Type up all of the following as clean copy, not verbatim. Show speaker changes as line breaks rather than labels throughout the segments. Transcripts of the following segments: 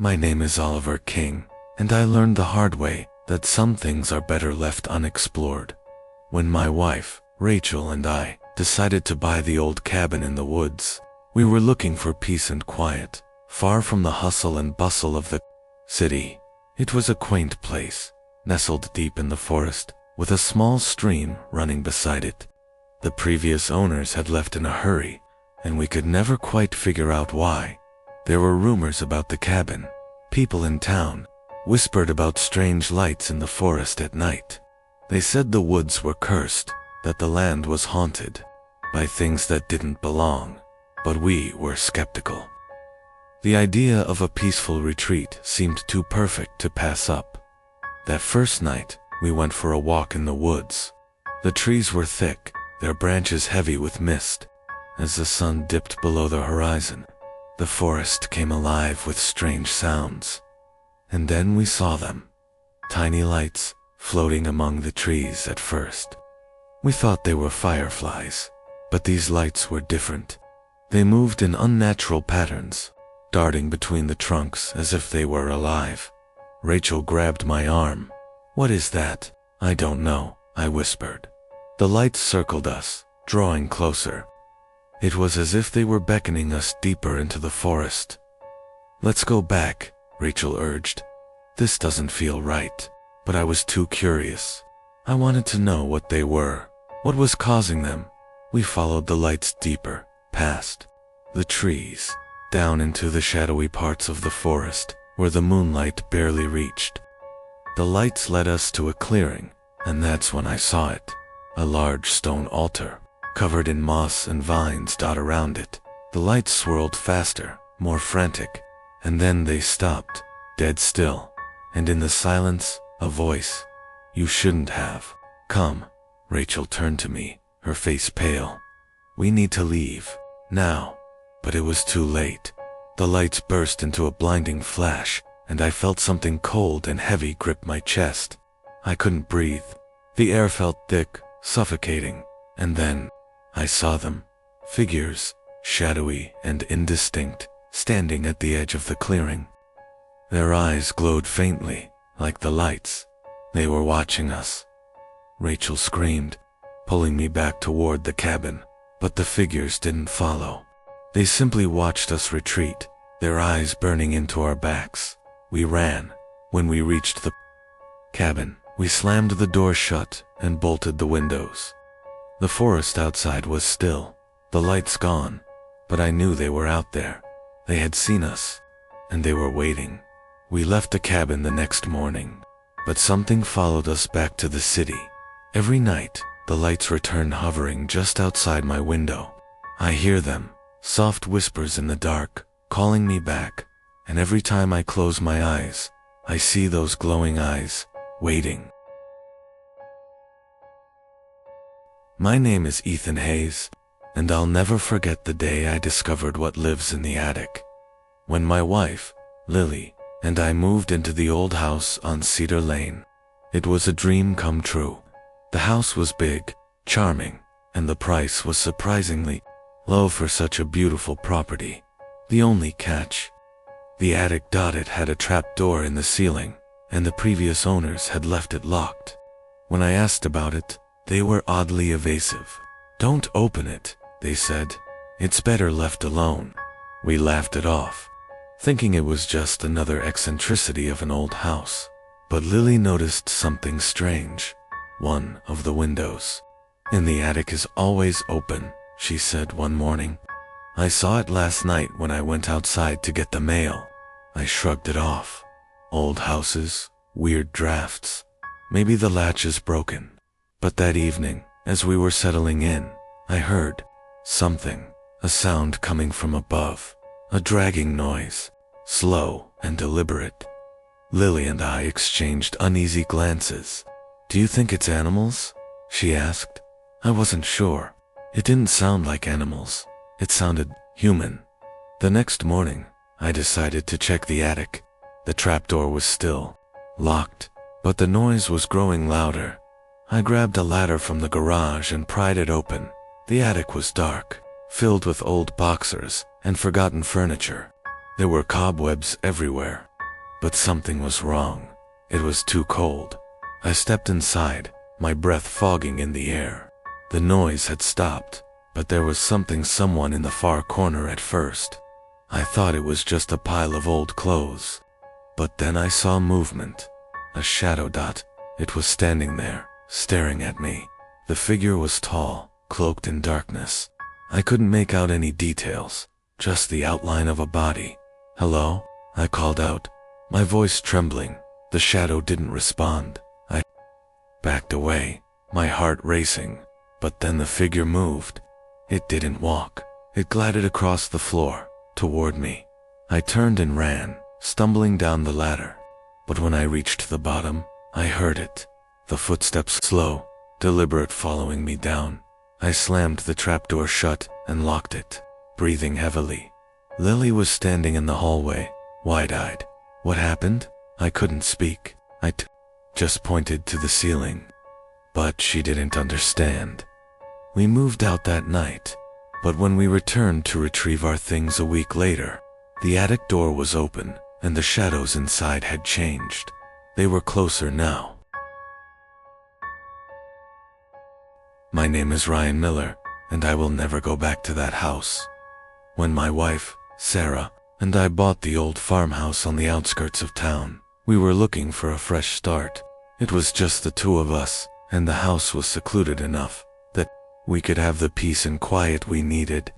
My name is Oliver King, and I learned the hard way that some things are better left unexplored. When my wife, Rachel, and I decided to buy the old cabin in the woods, we were looking for peace and quiet, far from the hustle and bustle of the city. It was a quaint place, nestled deep in the forest, with a small stream running beside it. The previous owners had left in a hurry, and we could never quite figure out why. There were rumors about the cabin. People in town whispered about strange lights in the forest at night. They said the woods were cursed, that the land was haunted by things that didn't belong, but we were skeptical. The idea of a peaceful retreat seemed too perfect to pass up. That first night, we went for a walk in the woods. The trees were thick, their branches heavy with mist. As the sun dipped below the horizon, the forest came alive with strange sounds. And then we saw them. Tiny lights floating among the trees at first. We thought they were fireflies, but these lights were different. They moved in unnatural patterns, darting between the trunks as if they were alive. Rachel grabbed my arm. "What is that?" "I don't know," I whispered. The lights circled us, drawing closer. It was as if they were beckoning us deeper into the forest. "Let's go back," Rachel urged. "This doesn't feel right." But I was too curious. I wanted to know what they were. What was causing them? We followed the lights deeper, past the trees, down into the shadowy parts of the forest, where the moonlight barely reached. The lights led us to a clearing, and that's when I saw it. A large stone altar, covered in moss and vines dot around it. The lights swirled faster, more frantic, and then they stopped, dead still. And in the silence, a voice. "You shouldn't have. Come." Rachel turned to me, her face pale. "We need to leave. Now." But it was too late. The lights burst into a blinding flash, and I felt something cold and heavy grip my chest. I couldn't breathe. The air felt thick, suffocating. And then, I saw them. Figures, shadowy and indistinct, standing at the edge of the clearing. Their eyes glowed faintly, like the lights. They were watching us. Rachel screamed, pulling me back toward the cabin, but the figures didn't follow. They simply watched us retreat, their eyes burning into our backs. We ran. When we reached the cabin, we slammed the door shut and bolted the windows. The forest outside was still, the lights gone, but I knew they were out there. They had seen us, and they were waiting. We left the cabin the next morning, but something followed us back to the city. Every night, the lights return hovering just outside my window. I hear them, soft whispers in the dark, calling me back, and every time I close my eyes, I see those glowing eyes, waiting. My name is Ethan Hayes, and I'll never forget the day I discovered what lives in the attic. When my wife, Lily, and I moved into the old house on Cedar Lane. It was a dream come true. The house was big, charming, and the price was surprisingly low for such a beautiful property. The only catch: the attic had a trap door in the ceiling, and the previous owners had left it locked. When I asked about it, they were oddly evasive. "Don't open it," they said. "It's better left alone." We laughed it off, thinking it was just another eccentricity of an old house. But Lily noticed something strange. One of the windows in the attic is always open, she said one morning. "I saw it last night when I went outside to get the mail." I shrugged it off. Old houses, weird drafts. Maybe the latch is broken. But that evening, as we were settling in, I heard something, a sound coming from above. A dragging noise, slow and deliberate. Lily and I exchanged uneasy glances. "Do you think it's animals?" she asked. I wasn't sure. It didn't sound like animals. It sounded human. The next morning, I decided to check the attic. The trapdoor was still locked, but the noise was growing louder. I grabbed a ladder from the garage and pried it open. The attic was dark, filled with old boxers and forgotten furniture. There were cobwebs everywhere, but something was wrong. It was too cold. I stepped inside, my breath fogging in the air. The noise had stopped, but there was someone in the far corner at first. I thought it was just a pile of old clothes. But then I saw movement. A shadow dot. It was standing there, staring at me. The figure was tall, cloaked in darkness. I couldn't make out any details, just the outline of a body. "Hello?" I called out, my voice trembling. The shadow didn't respond. I backed away, my heart racing. But then the figure moved. It didn't walk. It glided across the floor, toward me. I turned and ran, stumbling down the ladder. But when I reached the bottom, I heard it. The footsteps, slow, deliberate, following me down. I slammed the trapdoor shut and locked it, breathing heavily. Lily was standing in the hallway, wide-eyed. "What happened?" I couldn't speak. I just pointed to the ceiling. But she didn't understand. We moved out that night, but when we returned to retrieve our things a week later, the attic door was open, and the shadows inside had changed. They were closer now. My name is Ryan Miller, and I will never go back to that house. When my wife, Sarah, and I bought the old farmhouse on the outskirts of town, we were looking for a fresh start. It was just the two of us, and the house was secluded enough that we could have the peace and quiet we needed.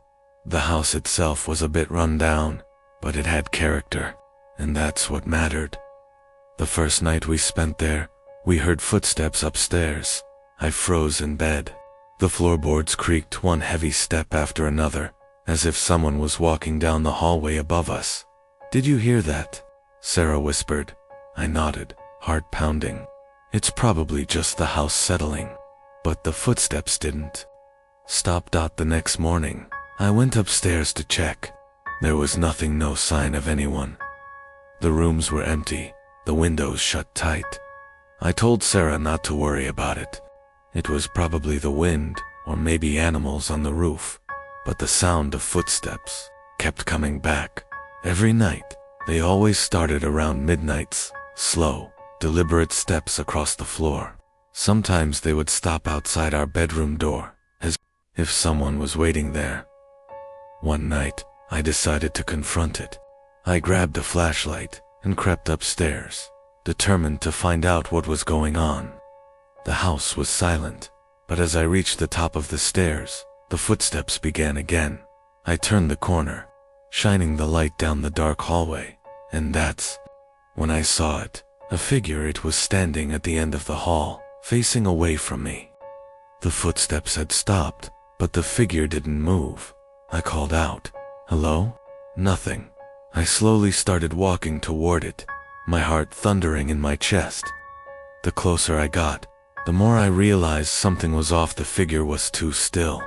The house itself was a bit run down, but it had character, and that's what mattered. The first night we spent there, we heard footsteps upstairs. I froze in bed. The floorboards creaked, one heavy step after another, as if someone was walking down the hallway above us. "Did you hear that?" Sarah whispered. I nodded, heart pounding. It's probably just the house settling. But the footsteps didn't stop. The next morning, I went upstairs to check. There was nothing, no sign of anyone. The rooms were empty, the windows shut tight. I told Sarah not to worry about it. It was probably the wind, or maybe animals on the roof. But the sound of footsteps kept coming back. Every night, they always started around midnights, slow, deliberate steps across the floor. Sometimes they would stop outside our bedroom door, as if someone was waiting there. One night, I decided to confront it. I grabbed a flashlight and crept upstairs, determined to find out what was going on. The house was silent, but as I reached the top of the stairs, the footsteps began again. I turned the corner, shining the light down the dark hallway, and that's when I saw it. A figure. It was standing at the end of the hall, facing away from me. The footsteps had stopped, but the figure didn't move. I called out, "Hello?" Nothing. I slowly started walking toward it, my heart thundering in my chest. The closer I got, the more I realized something was off. The figure was too still,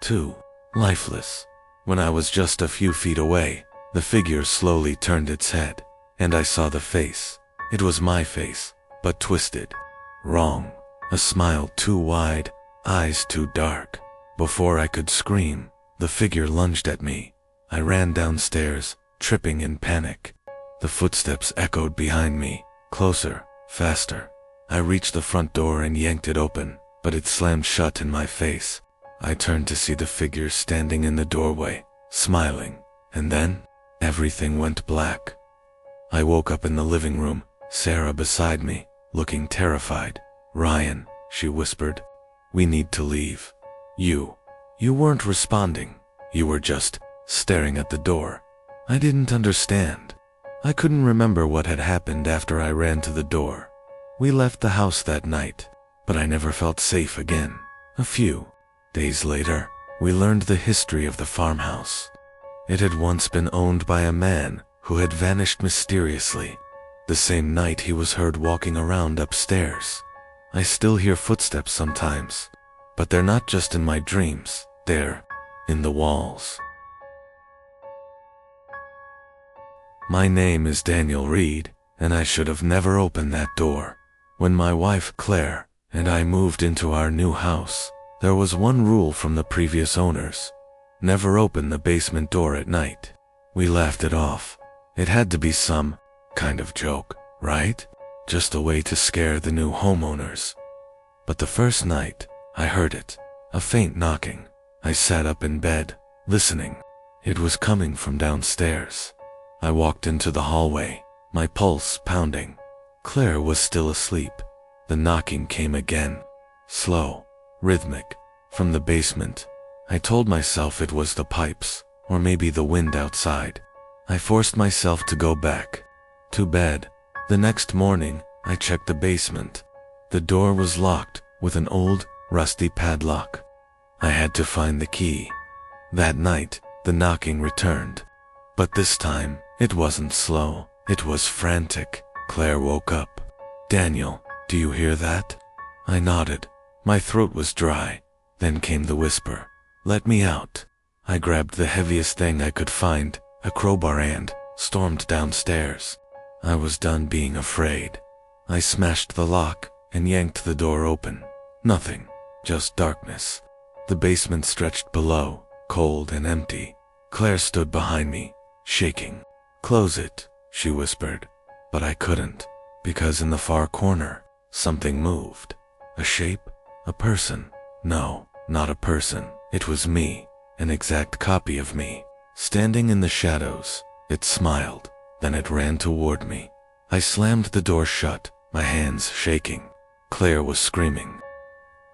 too lifeless. When I was just a few feet away, the figure slowly turned its head, and I saw the face. It was my face, but twisted. Wrong. A smile too wide, eyes too dark. Before I could scream, the figure lunged at me. I ran downstairs, tripping in panic. The footsteps echoed behind me, closer, faster. I reached the front door and yanked it open, but it slammed shut in my face. I turned to see the figure standing in the doorway, smiling, and then everything went black. I woke up in the living room, Sarah beside me, looking terrified. "Ryan," she whispered, "we need to leave. You weren't responding. You were just staring at the door." I didn't understand. I couldn't remember what had happened after I ran to the door. We left the house that night, but I never felt safe again. A few days later, we learned the history of the farmhouse. It had once been owned by a man who had vanished mysteriously. The same night he was heard walking around upstairs. I still hear footsteps sometimes, but they're not just in my dreams, they're in the walls. My name is Daniel Reed, and I should have never opened that door. When my wife, Claire, and I moved into our new house, there was one rule from the previous owners: never open the basement door at night. We laughed it off. It had to be some Kind of joke, right? Just a way to scare the new homeowners. But the first night, I heard it. A faint knocking. I sat up in bed, listening. It was coming from downstairs. I walked into the hallway, my pulse pounding. Claire was still asleep. The knocking came again. Slow, rhythmic, from the basement. I told myself it was the pipes, or maybe the wind outside. I forced myself to go back to bed. The next morning, I checked the basement. The door was locked with an old, rusty padlock. I had to find the key. That night, the knocking returned. But this time, it wasn't slow. It was frantic. Claire woke up. "Daniel, do you hear that?" I nodded. My throat was dry. Then came the whisper, "Let me out." I grabbed the heaviest thing I could find, a crowbar, and stormed downstairs. I was done being afraid. I smashed the lock and yanked the door open. Nothing, just darkness. The basement stretched below, cold and empty. Claire stood behind me, shaking. "Close it," she whispered. But I couldn't, because in the far corner, something moved. A shape? A person? No, not a person. It was me, an exact copy of me. Standing in the shadows, it smiled, then it ran toward me. I slammed the door shut, my hands shaking. Claire was screaming.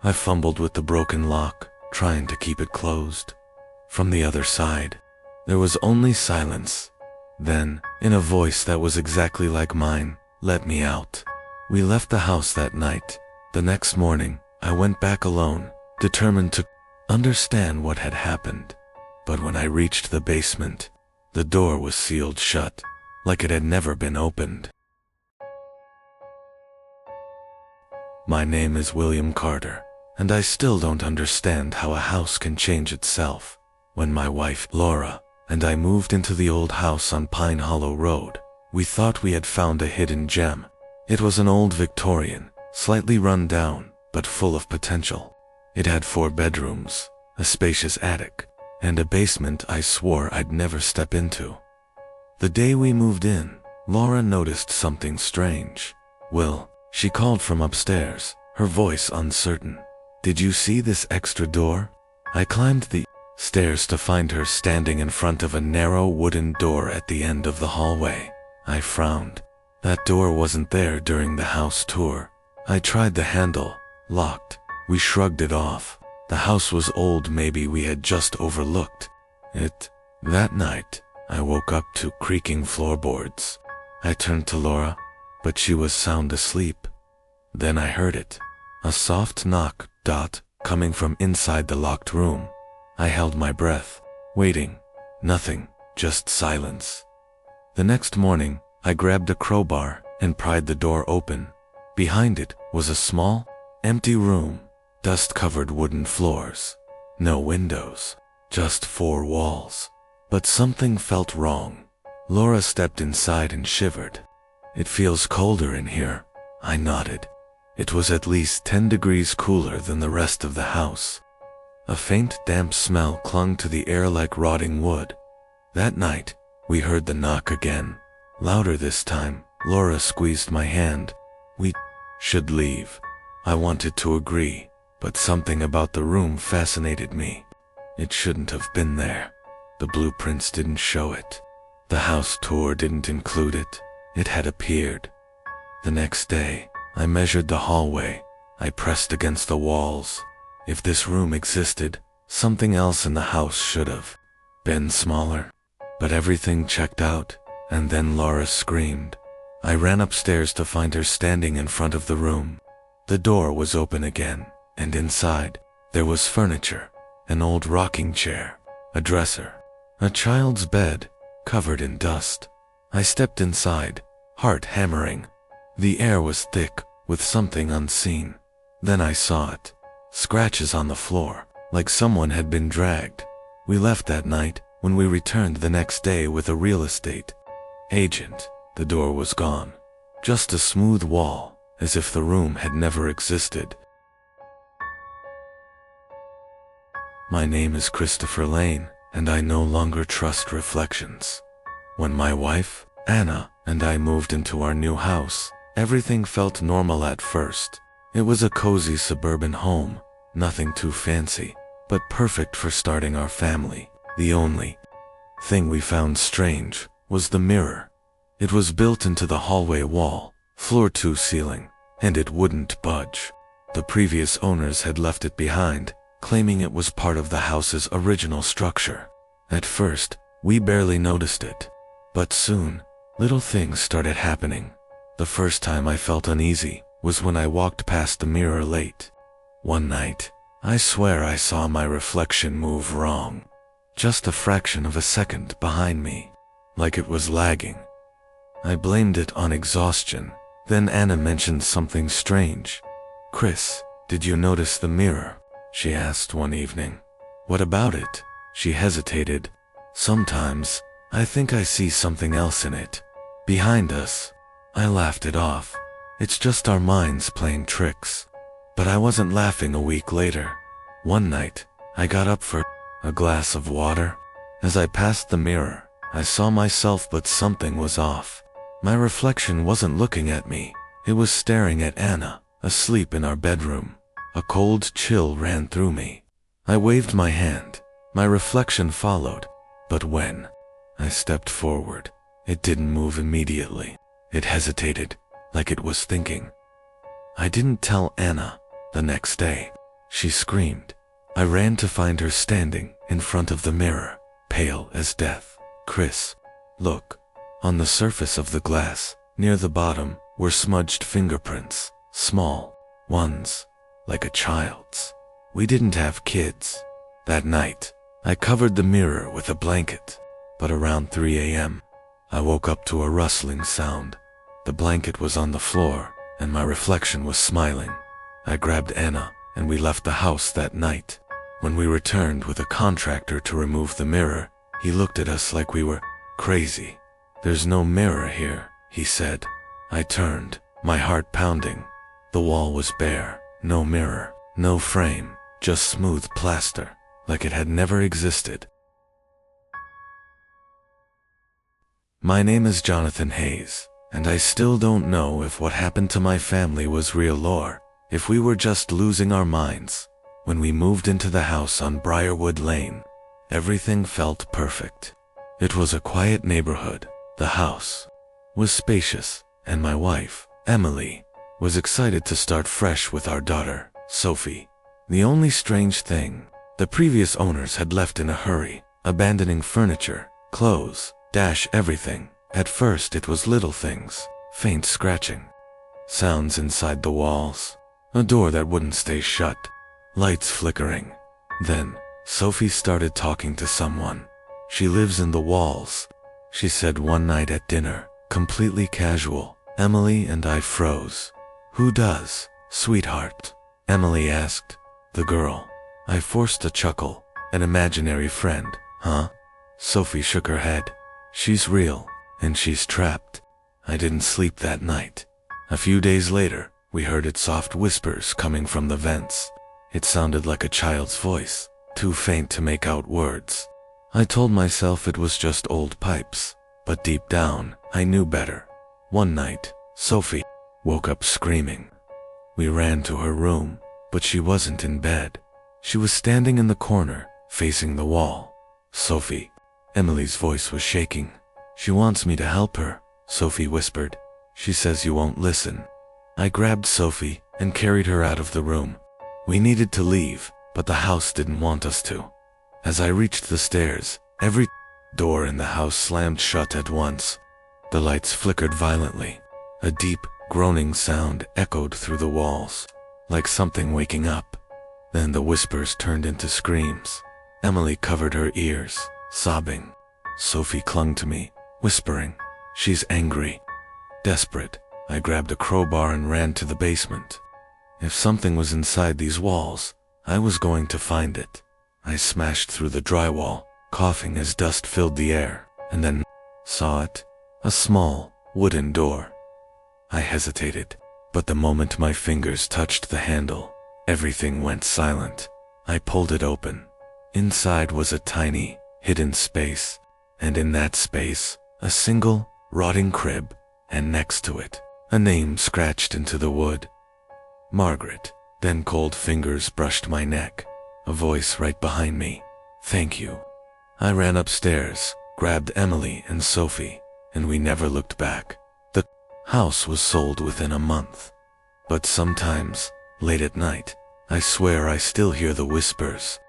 I fumbled with the broken lock, trying to keep it closed. From the other side, there was only silence. Then, in a voice that was exactly like mine, "Let me out." We left the house that night. The next morning, I went back alone, determined to understand what had happened. But when I reached the basement, the door was sealed shut, like it had never been opened. My name is William Carter, and I still don't understand how a house can change itself. When my wife, Laura, and I moved into the old house on Pine Hollow Road, we thought we had found a hidden gem. It was an old Victorian, slightly run down, but full of potential. It had 4 bedrooms, a spacious attic, and a basement I swore I'd never step into. The day we moved in, Laura noticed something strange. "Will," she called from upstairs, her voice uncertain. "Did you see this extra door?" I climbed the stairs to find her standing in front of a narrow wooden door at the end of the hallway. I frowned. That door wasn't there during the house tour. I tried the handle, locked. We shrugged it off. The house was old, maybe we had just overlooked it. That night, I woke up to creaking floorboards. I turned to Laura, but she was sound asleep. Then I heard it. A soft knock, coming from inside the locked room. I held my breath, waiting. Nothing, just silence. The next morning, I grabbed a crowbar and pried the door open. Behind it was a small, empty room, dust-covered wooden floors. No windows, just 4 walls. But something felt wrong. Laura stepped inside and shivered. "It feels colder in here," I nodded. It was at least 10 degrees cooler than the rest of the house. A faint, damp smell clung to the air like rotting wood. That night, we heard the knock again. Louder this time. Laura squeezed my hand. "We should leave." I wanted to agree, but something about the room fascinated me. It shouldn't have been there. The blueprints didn't show it. The house tour didn't include it. It had appeared. The next day, I measured the hallway. I pressed against the walls. If this room existed, something else in the house should have been smaller. But everything checked out, and then Laura screamed. I ran upstairs to find her standing in front of the room. The door was open again, and inside, there was furniture, an old rocking chair, a dresser, a child's bed, covered in dust. I stepped inside, heart hammering. The air was thick, with something unseen. Then I saw it. Scratches on the floor, like someone had been dragged. We left that night. When we returned the next day with a real estate agent, the door was gone. Just a smooth wall, as if the room had never existed. My name is Christopher Lane, and I no longer trust reflections. When my wife, Anna, and I moved into our new house. Everything felt normal at first. It was a cozy suburban home, nothing too fancy, but perfect for starting our family. The only thing we found strange was the mirror. It was built into the hallway wall, floor to ceiling, and it wouldn't budge. The previous owners had left it behind, claiming it was part of the house's original structure. At first, we barely noticed it, but soon, little things started happening. The first time I felt uneasy was when I walked past the mirror late. One night, I swear I saw my reflection move wrong. Just a fraction of a second behind me, like it was lagging. I blamed it on exhaustion. Then Anna mentioned something strange. "Chris, did you notice the mirror?" she asked one evening. "What about it?" She hesitated. "Sometimes, I think I see something else in it. Behind us." I laughed it off. "It's just our minds playing tricks." But I wasn't laughing a week later. One night, I got up for a glass of water. As I passed the mirror, I saw myself, but something was off. My reflection wasn't looking at me. It was staring at Anna, asleep in our bedroom. A cold chill ran through me. I waved my hand. My reflection followed. But when I stepped forward, it didn't move immediately. It hesitated, like it was thinking. I didn't tell Anna. The next day, she screamed. I ran to find her standing in front of the mirror, pale as death. "Chris, look." On the surface of the glass, near the bottom, were smudged fingerprints, small ones, like a child's. We didn't have kids. That night, I covered the mirror with a blanket, but around 3 a.m., I woke up to a rustling sound. The blanket was on the floor, and my reflection was smiling. I grabbed Anna, and we left the house that night. When we returned with a contractor to remove the mirror, he looked at us like we were crazy. "There's no mirror here," he said. I turned, my heart pounding. The wall was bare, no mirror, no frame, just smooth plaster, like it had never existed. My name is Jonathan Hayes, and I still don't know if what happened to my family was real or if we were just losing our minds. When we moved into the house on Briarwood Lane, everything felt perfect. It was a quiet neighborhood. The house was spacious, and my wife, Emily, was excited to start fresh with our daughter, Sophie. The only strange thing, the previous owners had left in a hurry, abandoning furniture, clothes, everything. At first it was little things, faint scratching, sounds inside the walls, a door that wouldn't stay shut, lights flickering. Then, Sophie started talking to someone. "She lives in the walls," she said one night at dinner, completely casual. Emily and I froze. "Who does, sweetheart?" Emily asked. "The girl." I forced a chuckle. "An imaginary friend, huh?" Sophie shook her head. "She's real, and she's trapped." I didn't sleep that night. A few days later, we heard its soft whispers coming from the vents. It sounded like a child's voice, too faint to make out words. I told myself it was just old pipes, but deep down, I knew better. One night, Sophie woke up screaming. We ran to her room, but she wasn't in bed. She was standing in the corner, facing the wall. "Sophie." Emily's voice was shaking. "She wants me to help her," Sophie whispered. "She says you won't listen." I grabbed Sophie and carried her out of the room. We needed to leave, but the house didn't want us to. As I reached the stairs, every door in the house slammed shut at once. The lights flickered violently. A deep, groaning sound echoed through the walls, like something waking up. Then the whispers turned into screams. Emily covered her ears, sobbing. Sophie clung to me, whispering, "She's angry." Desperate, I grabbed a crowbar and ran to the basement. If something was inside these walls, I was going to find it. I smashed through the drywall, coughing as dust filled the air, and then saw it, a small, wooden door. I hesitated, but the moment my fingers touched the handle, everything went silent. I pulled it open. Inside was a tiny, hidden space, and in that space, a single, rotting crib, and next to it, a name scratched into the wood. Margaret. Then cold fingers brushed my neck. A voice right behind me. Thank you. I ran upstairs, grabbed Emily and Sophie, and we never looked back. The house was sold within a month. But sometimes, late at night, I swear I still hear the whispers.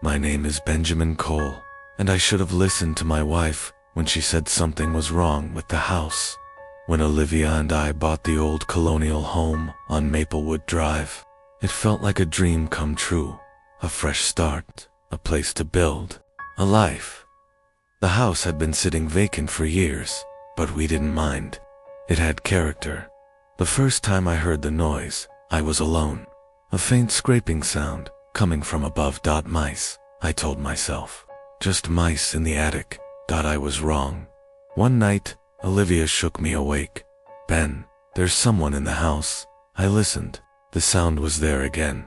My name is Benjamin Cole, and I should have listened to my wife when she said something was wrong with the house. When Olivia and I bought the old colonial home on Maplewood Drive, it felt like a dream come true, a fresh start, a place to build, a life. The house had been sitting vacant for years, but we didn't mind. It had character. The first time I heard the noise, I was alone. A faint scraping sound coming from above. Mice, I told myself. Just mice in the attic. I was wrong. One night, Olivia shook me awake. Ben, there's someone in the house. I listened. The sound was there again.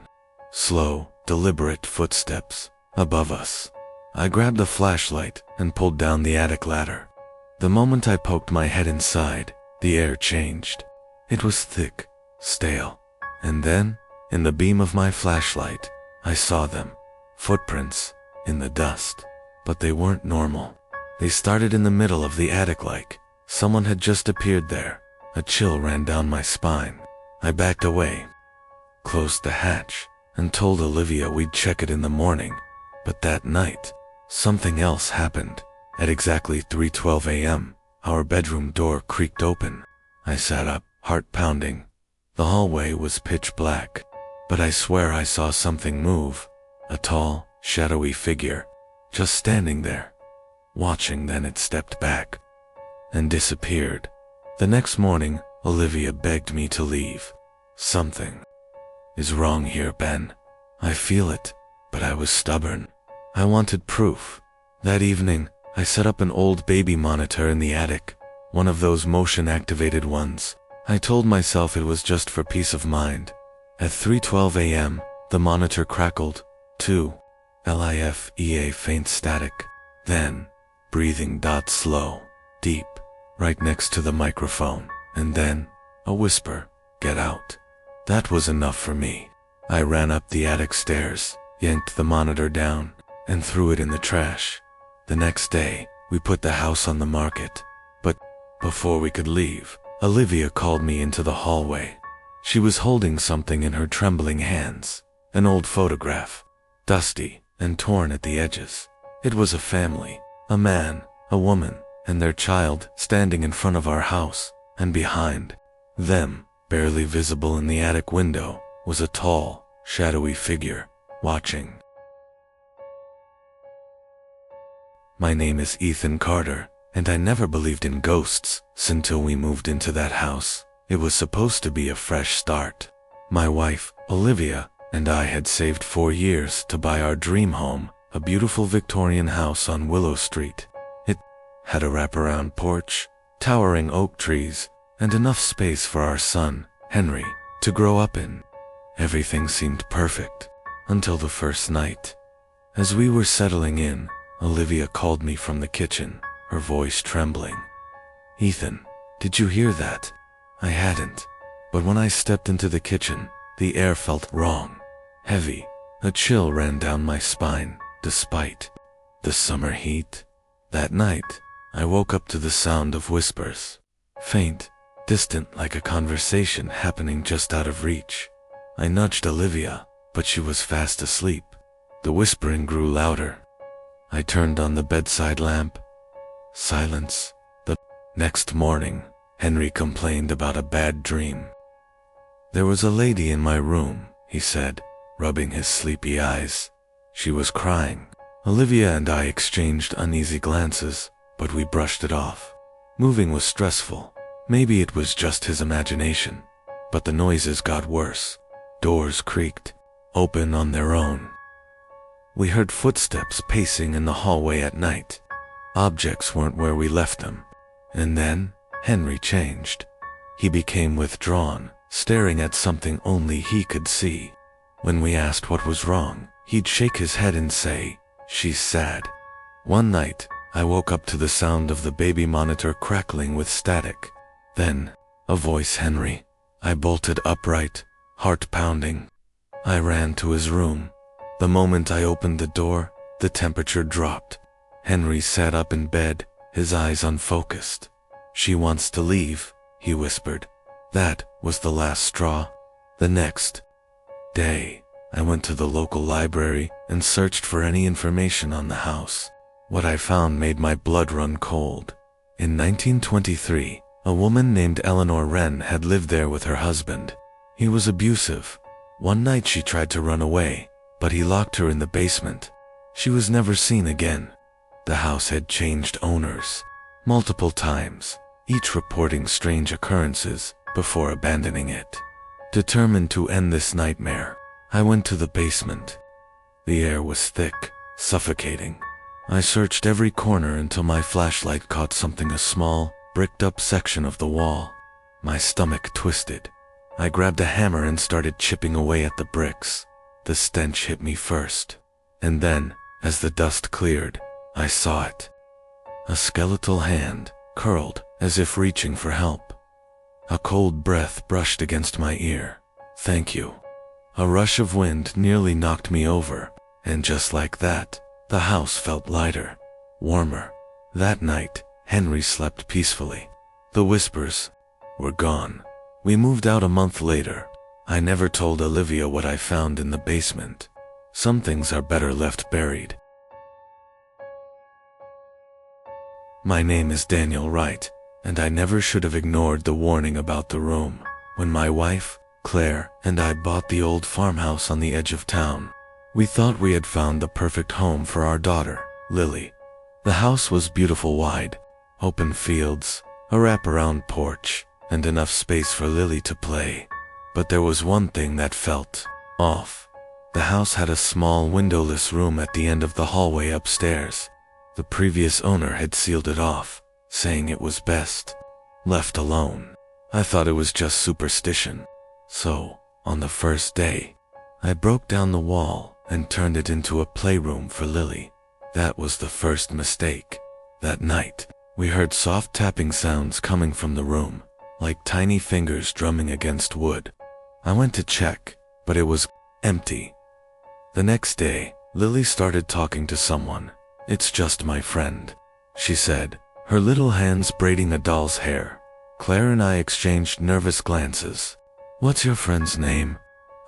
Slow, deliberate footsteps above us. I grabbed a flashlight and pulled down the attic ladder. The moment I poked my head inside, the air changed. It was thick, stale. And then, in the beam of my flashlight, I saw them. Footprints in the dust. But they weren't normal. They started in the middle of the attic like someone had just appeared there. A chill ran down my spine. I backed away, closed the hatch, and told Olivia we'd check it in the morning. But that night, something else happened. At exactly 3:12 a.m., our bedroom door creaked open. I sat up, heart pounding. The hallway was pitch black, but I swear I saw something move. A tall, shadowy figure, just standing there, watching. Then it stepped back and disappeared. The next morning, Olivia begged me to leave. Something is wrong here, Ben. I feel it, but I was stubborn. I wanted proof. That evening, I set up an old baby monitor in the attic, one of those motion-activated ones. I told myself it was just for peace of mind. At 3:12 a.m., the monitor crackled. 2. LIFEA faint static. Then, breathing. Slow, deep, right next to the microphone. And then, a whisper, "Get out." That was enough for me. I ran up the attic stairs, yanked the monitor down, and threw it in the trash. The next day, we put the house on the market. But before we could leave, Olivia called me into the hallway. She was holding something in her trembling hands, an old photograph, dusty and torn at the edges. It was a family, a man, a woman, and their child standing in front of our house, and behind them, barely visible in the attic window, was a tall, shadowy figure, watching. My name is Ethan Carter, and I never believed in ghosts until we moved into that house. It was supposed to be a fresh start. My wife, Olivia, and I had saved 4 years to buy our dream home, a beautiful Victorian house on Willow Street. It had a wraparound porch, towering oak trees, and enough space for our son, Henry, to grow up in. Everything seemed perfect, until the first night. As we were settling in, Olivia called me from the kitchen, her voice trembling. "Ethan, did you hear that?" I hadn't, but when I stepped into the kitchen, the air felt wrong, heavy. A chill ran down my spine, despite the summer heat. That night, I woke up to the sound of whispers, faint, distant, like a conversation happening just out of reach. I nudged Olivia, but she was fast asleep. The whispering grew louder. I turned on the bedside lamp. Silence. The next morning, Henry complained about a bad dream. "There was a lady in my room," he said, rubbing his sleepy eyes. "She was crying." Olivia and I exchanged uneasy glances, but we brushed it off. Moving was stressful. Maybe it was just his imagination. But the noises got worse. Doors creaked, open on their own. We heard footsteps pacing in the hallway at night. Objects weren't where we left them. And then, Henry changed. He became withdrawn, staring at something only he could see. When we asked what was wrong, he'd shake his head and say, "She's sad." One night, I woke up to the sound of the baby monitor crackling with static. Then, a voice, "Henry." I bolted upright, heart pounding. I ran to his room. The moment I opened the door, the temperature dropped. Henry sat up in bed, his eyes unfocused. "She wants to leave," he whispered. That was the last straw. The next day, I went to the local library and searched for any information on the house. What I found made my blood run cold. In 1923, a woman named Eleanor Wren had lived there with her husband. He was abusive. One night she tried to run away, but he locked her in the basement. She was never seen again. The house had changed owners multiple times, each reporting strange occurrences before abandoning it. Determined to end this nightmare, I went to the basement. The air was thick, suffocating. I searched every corner until my flashlight caught something, a small, bricked-up section of the wall. My stomach twisted. I grabbed a hammer and started chipping away at the bricks. The stench hit me first. And then, as the dust cleared, I saw it. A skeletal hand, curled, as if reaching for help. A cold breath brushed against my ear. "Thank you." A rush of wind nearly knocked me over, and just like that, the house felt lighter, warmer. That night, Henry slept peacefully. The whispers were gone. We moved out a month later. I never told Olivia what I found in the basement. Some things are better left buried. My name is Daniel Wright, and I never should have ignored the warning about the room. When my wife, Claire, and I bought the old farmhouse on the edge of town, we thought we had found the perfect home for our daughter, Lily. The house was beautiful, wide, open fields, a wraparound porch, and enough space for Lily to play. But there was one thing that felt off. The house had a small windowless room at the end of the hallway upstairs. The previous owner had sealed it off, saying it was best left alone. I thought it was just superstition. So, on the first day, I broke down the wall and turned it into a playroom for Lily. That was the first mistake. That night, we heard soft tapping sounds coming from the room, like tiny fingers drumming against wood. I went to check, but it was empty. The next day, Lily started talking to someone. "It's just my friend," she said, her little hands braiding a doll's hair. Claire and I exchanged nervous glances. "What's your friend's name?"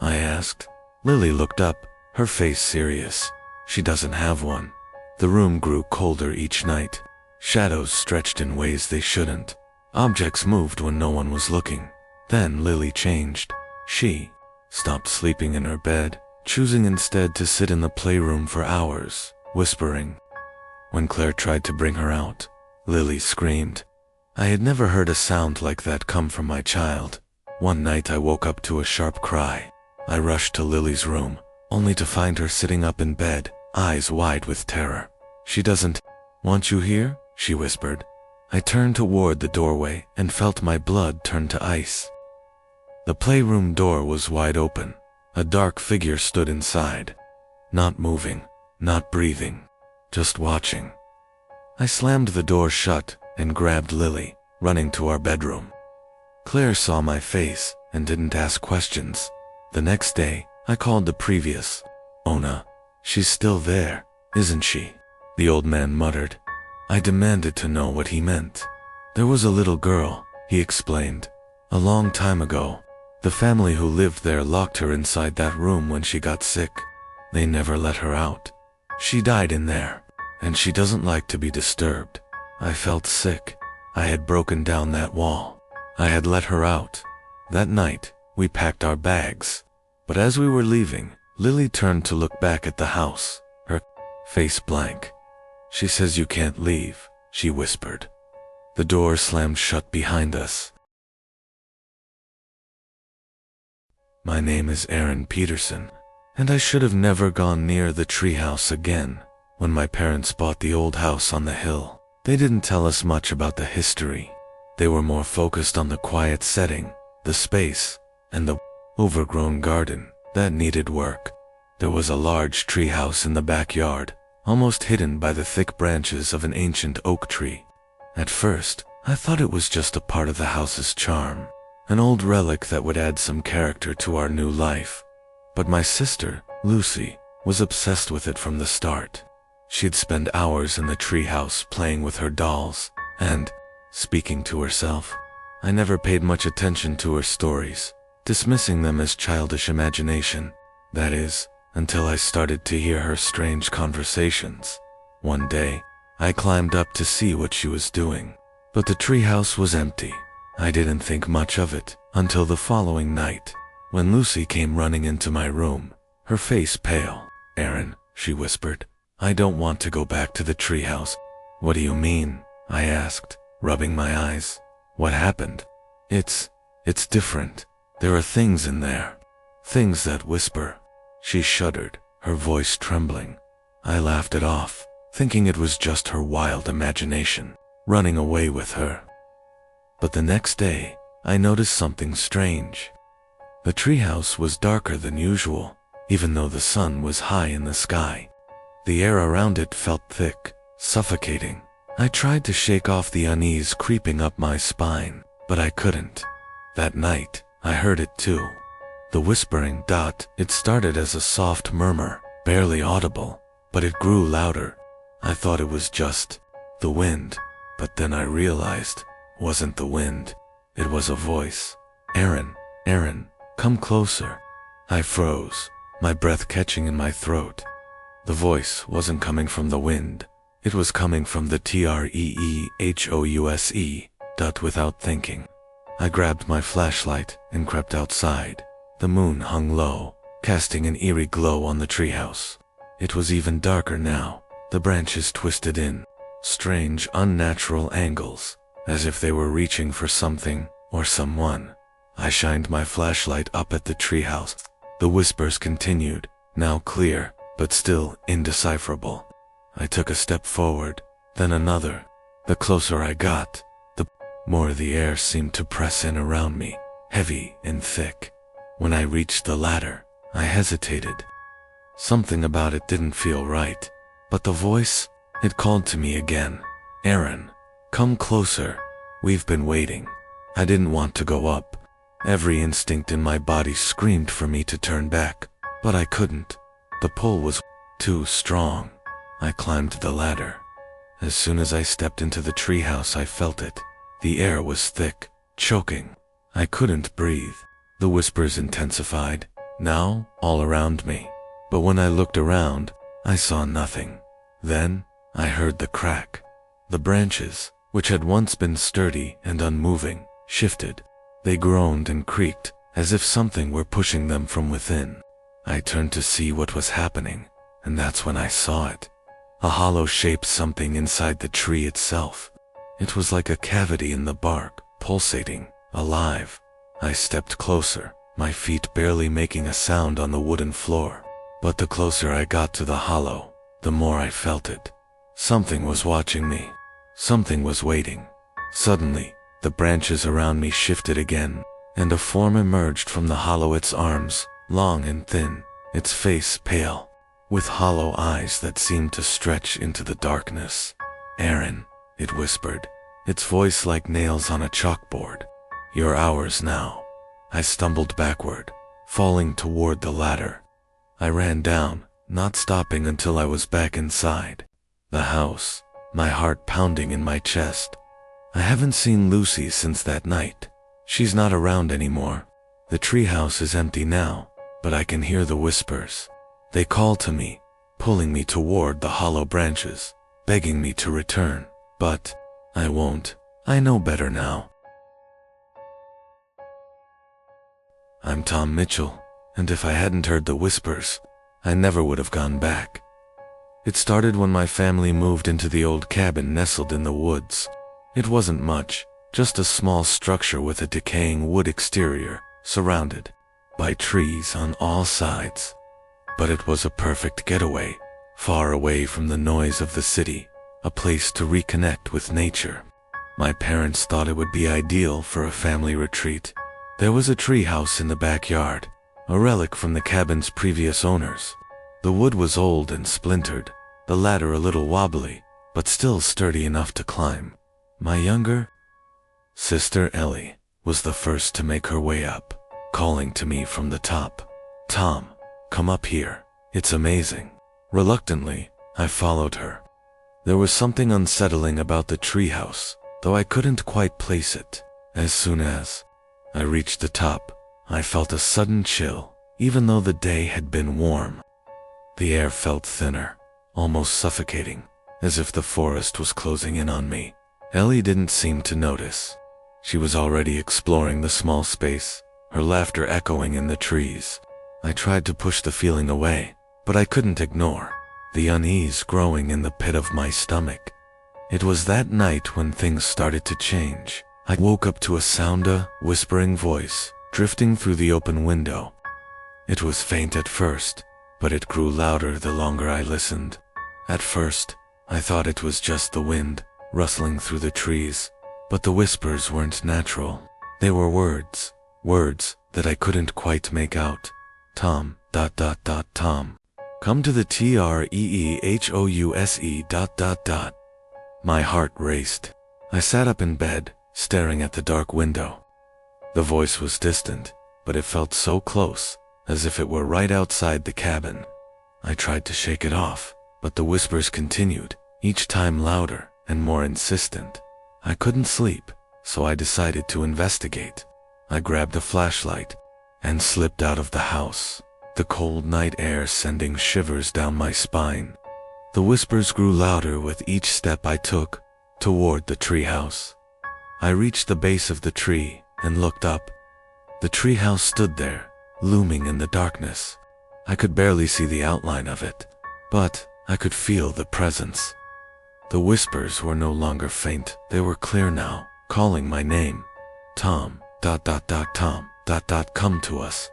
I asked. Lily looked up, her face serious. "She doesn't have one." The room grew colder each night. Shadows stretched in ways they shouldn't. Objects moved when no one was looking. Then Lily changed. She stopped sleeping in her bed, choosing instead to sit in the playroom for hours, whispering. When Claire tried to bring her out, Lily screamed. I had never heard a sound like that come from my child. One night I woke up to a sharp cry. I rushed to Lily's room, only to find her sitting up in bed, eyes wide with terror. "She doesn't want you here?" she whispered. I turned toward the doorway and felt my blood turn to ice. The playroom door was wide open. A dark figure stood inside. Not moving, not breathing, just watching. I slammed the door shut and grabbed Lily, running to our bedroom. Claire saw my face and didn't ask questions. The next day, I called the previous owner. "She's still there, isn't she?" the old man muttered. I demanded to know what he meant. "There was a little girl," he explained. "A long time ago. The family who lived there locked her inside that room when she got sick. They never let her out. She died in there, and she doesn't like to be disturbed." I felt sick. I had broken down that wall. I had let her out. That night, we packed our bags. But as we were leaving, Lily turned to look back at the house, her face blank. "She says you can't leave," she whispered. The door slammed shut behind us. My name is Aaron Peterson, and I should have never gone near the treehouse again. When my parents bought the old house on the hill, they didn't tell us much about the history. They were more focused on the quiet setting, the space, and the overgrown garden that needed work. There was a large treehouse in the backyard, almost hidden by the thick branches of an ancient oak tree. At first, I thought it was just a part of the house's charm, an old relic that would add some character to our new life. But my sister, Lucy, was obsessed with it from the start. She'd spend hours in the treehouse playing with her dolls and speaking to herself. I never paid much attention to her stories, dismissing them as childish imagination. That is, until I started to hear her strange conversations. One day, I climbed up to see what she was doing, but the treehouse was empty. I didn't think much of it until the following night, when Lucy came running into my room, her face pale. "Aaron," she whispered, "I don't want to go back to the treehouse." "What do you mean?" I asked, rubbing my eyes. "What happened?" It's different. There are things in there. Things that whisper." She shuddered, her voice trembling. I laughed it off, thinking it was just her wild imagination, running away with her. But the next day, I noticed something strange. The treehouse was darker than usual, even though the sun was high in the sky. The air around it felt thick, suffocating. I tried to shake off the unease creeping up my spine, but I couldn't. That night, I heard it too. The whispering. It started as a soft murmur, barely audible, but it grew louder. I thought it was just the wind, but then I realized it wasn't the wind. It was a voice. "Aaron, Aaron, come closer." I froze, my breath catching in my throat. The voice wasn't coming from the wind. It was coming from the treehouse. Without thinking, I grabbed my flashlight and crept outside. The moon hung low, casting an eerie glow on the treehouse. It was even darker now, the branches twisted in strange, unnatural angles, as if they were reaching for something or someone. I shined my flashlight up at the treehouse. The whispers continued, now clear, but still indecipherable. I took a step forward, then another. The closer I got, the more the air seemed to press in around me, heavy and thick. When I reached the ladder, I hesitated. Something about it didn't feel right, but the voice, it called to me again. "Aaron, come closer. We've been waiting." I didn't want to go up. Every instinct in my body screamed for me to turn back, but I couldn't. The pull was too strong. I climbed the ladder. As soon as I stepped into the treehouse, I felt it. The air was thick, choking. I couldn't breathe. The whispers intensified, now all around me. But when I looked around, I saw nothing. Then, I heard the crack. The branches, which had once been sturdy and unmoving, shifted. They groaned and creaked, as if something were pushing them from within. I turned to see what was happening, and that's when I saw it. A hollow-shaped something inside the tree itself. It was like a cavity in the bark, pulsating, alive. I stepped closer, my feet barely making a sound on the wooden floor. But the closer I got to the hollow, the more I felt it. Something was watching me. Something was waiting. Suddenly, the branches around me shifted again, and a form emerged from the hollow. Its arms, long and thin, its face pale, with hollow eyes that seemed to stretch into the darkness. "Aaron," it whispered, its voice like nails on a chalkboard. "You're ours now." I stumbled backward, falling toward the ladder. I ran down, not stopping until I was back inside the house, my heart pounding in my chest. I haven't seen Lucy since that night. She's not around anymore. The treehouse is empty now, but I can hear the whispers. They call to me, pulling me toward the hollow branches, begging me to return. But I won't. I know better now. I'm Tom Mitchell, and if I hadn't heard the whispers, I never would have gone back. It started when my family moved into the old cabin nestled in the woods. It wasn't much, just a small structure with a decaying wood exterior, surrounded by trees on all sides. But it was a perfect getaway, far away from the noise of the city, a place to reconnect with nature. My parents thought it would be ideal for a family retreat. There was a tree house in the backyard, a relic from the cabin's previous owners. The wood was old and splintered, the ladder a little wobbly, but still sturdy enough to climb. My younger sister Ellie was the first to make her way up, calling to me from the top. "Tom, come up here. It's amazing." Reluctantly, I followed her. There was something unsettling about the treehouse, though I couldn't quite place it. As soon as I reached the top, I felt a sudden chill, even though the day had been warm. The air felt thinner, almost suffocating, as if the forest was closing in on me. Ellie didn't seem to notice. She was already exploring the small space, her laughter echoing in the trees. I tried to push the feeling away, but I couldn't ignore the unease growing in the pit of my stomach. It was that night when things started to change. I woke up to a whispering voice drifting through the open window. It was faint at first, but it grew louder the longer I listened. At first, I thought it was just the wind rustling through the trees, but the whispers weren't natural. They were words that I couldn't quite make out. Tom, Tom. Come to the treehouse. My heart raced. I sat up in bed, staring at the dark window. The voice was distant, but it felt so close, as if it were right outside the cabin. I tried to shake it off, but the whispers continued, each time louder and more insistent. I couldn't sleep, so I decided to investigate. I grabbed a flashlight and slipped out of the house, the cold night air sending shivers down my spine. The whispers grew louder with each step I took toward the treehouse. I reached the base of the tree and looked up. The treehouse stood there, looming in the darkness. I could barely see the outline of it, but I could feel the presence. The whispers were no longer faint, they were clear now, calling my name. Tom, Tom, come to us,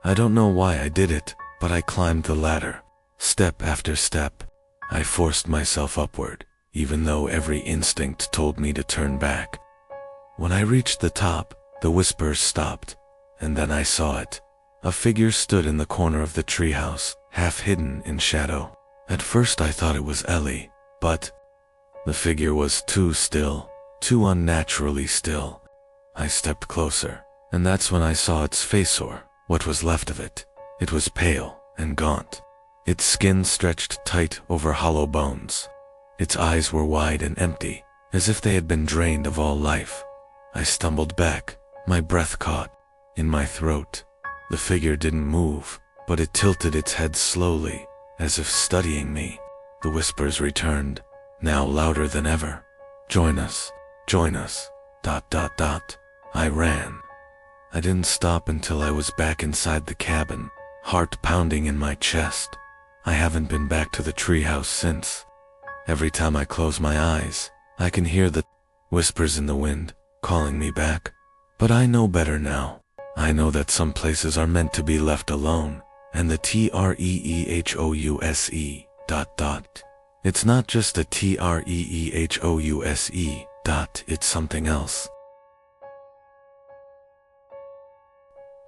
I don't know why I did it, but I climbed the ladder. Step after step, I forced myself upward, even though every instinct told me to turn back. When I reached the top, the whispers stopped, and then I saw it. A figure stood in the corner of the treehouse, half hidden in shadow. At first I thought it was Ellie, but the figure was too still, too unnaturally still. I stepped closer, and that's when I saw its face, or what was left of it. It was pale and gaunt. Its skin stretched tight over hollow bones. Its eyes were wide and empty, as if they had been drained of all life. I stumbled back, my breath caught in my throat. The figure didn't move, but it tilted its head slowly, as if studying me. The whispers returned, now louder than ever. Join us. I ran. I didn't stop until I was back inside the cabin, heart pounding in my chest. I haven't been back to the treehouse since. Every time I close my eyes, I can hear the whispers in the wind, calling me back. But I know better now. I know that some places are meant to be left alone, and the treehouse. It's not just a treehouse. It's something else.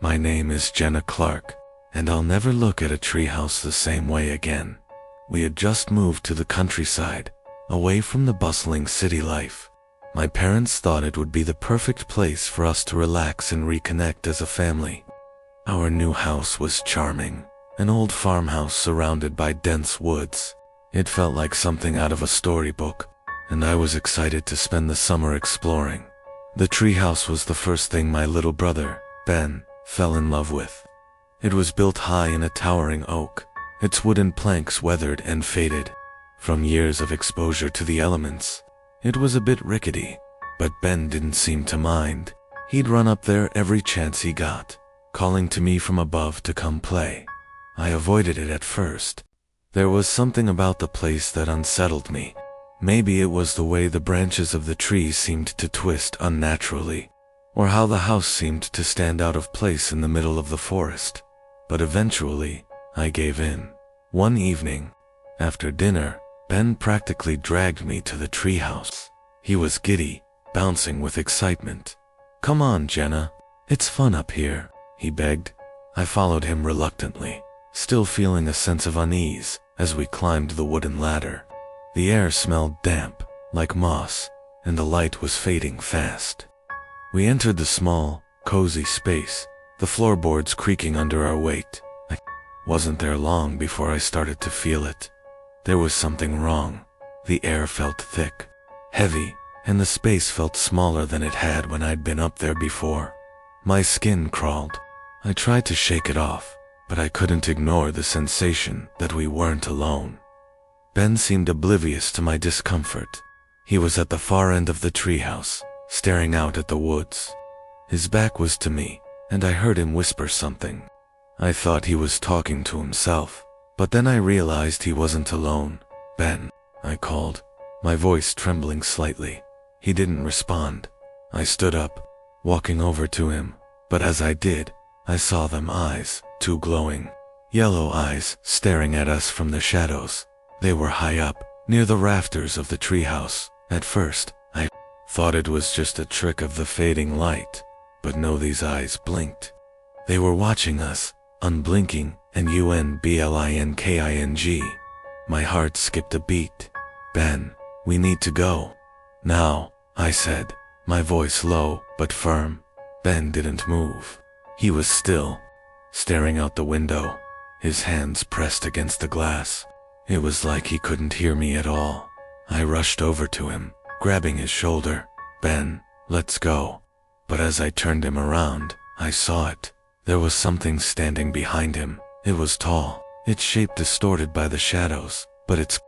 My name is Jenna Clark, and I'll never look at a treehouse the same way again. We had just moved to the countryside, away from the bustling city life. My parents thought it would be the perfect place for us to relax and reconnect as a family. Our new house was charming, an old farmhouse surrounded by dense woods. It felt like something out of a storybook, and I was excited to spend the summer exploring. The treehouse was the first thing my little brother, Ben, fell in love with. It was built high in a towering oak, its wooden planks weathered and faded from years of exposure to the elements. It was a bit rickety, but Ben didn't seem to mind. He'd run up there every chance he got, calling to me from above to come play. I avoided it at first. There was something about the place that unsettled me. Maybe it was the way the branches of the trees seemed to twist unnaturally, or how the house seemed to stand out of place in the middle of the forest. But eventually, I gave in. One evening, after dinner, Ben practically dragged me to the treehouse. He was giddy, bouncing with excitement. "Come on, Jenna. It's fun up here," he begged. I followed him reluctantly. still feeling a sense of unease as we climbed the wooden ladder. The air smelled damp, like moss, and the light was fading fast. We entered the small, cozy space, the floorboards creaking under our weight. I wasn't there long before I started to feel it. There was something wrong. The air felt thick, heavy, and the space felt smaller than it had when I'd been up there before. My skin crawled. I tried to shake it off, but I couldn't ignore the sensation that we weren't alone. Ben seemed oblivious to my discomfort. He was at the far end of the treehouse, staring out at the woods. His back was to me, and I heard him whisper something. I thought he was talking to himself, but then I realized he wasn't alone. "Ben," I called, my voice trembling slightly. He didn't respond. I stood up, walking over to him, but as I did, I saw them eyes, two glowing, yellow eyes staring at us from the shadows. They were high up, near the rafters of the treehouse. At first, I thought it was just a trick of the fading light, but no, these eyes blinked. They were watching us, unblinking and unblinking. My heart skipped a beat. "Ben, we need to go. Now," I said, my voice low but firm. Ben didn't move. He was still, staring out the window, his hands pressed against the glass. It was like he couldn't hear me at all. I rushed over to him, grabbing his shoulder. "Ben, let's go." But as I turned him around, I saw it. There was something standing behind him. It was tall, its shape distorted by the shadows, but its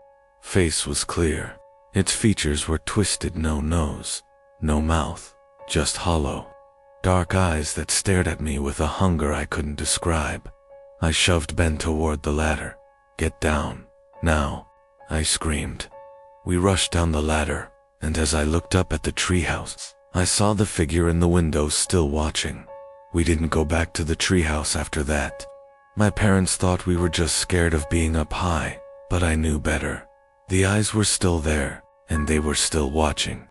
face was clear. Its features were twisted, no nose, no mouth, just hollow, dark eyes that stared at me with a hunger I couldn't describe. I shoved Ben toward the ladder. "Get down, now," I screamed. We rushed down the ladder, and as I looked up at the treehouse, I saw the figure in the window still watching. We didn't go back to the treehouse after that. My parents thought we were just scared of being up high, but I knew better. The eyes were still there, and they were still watching.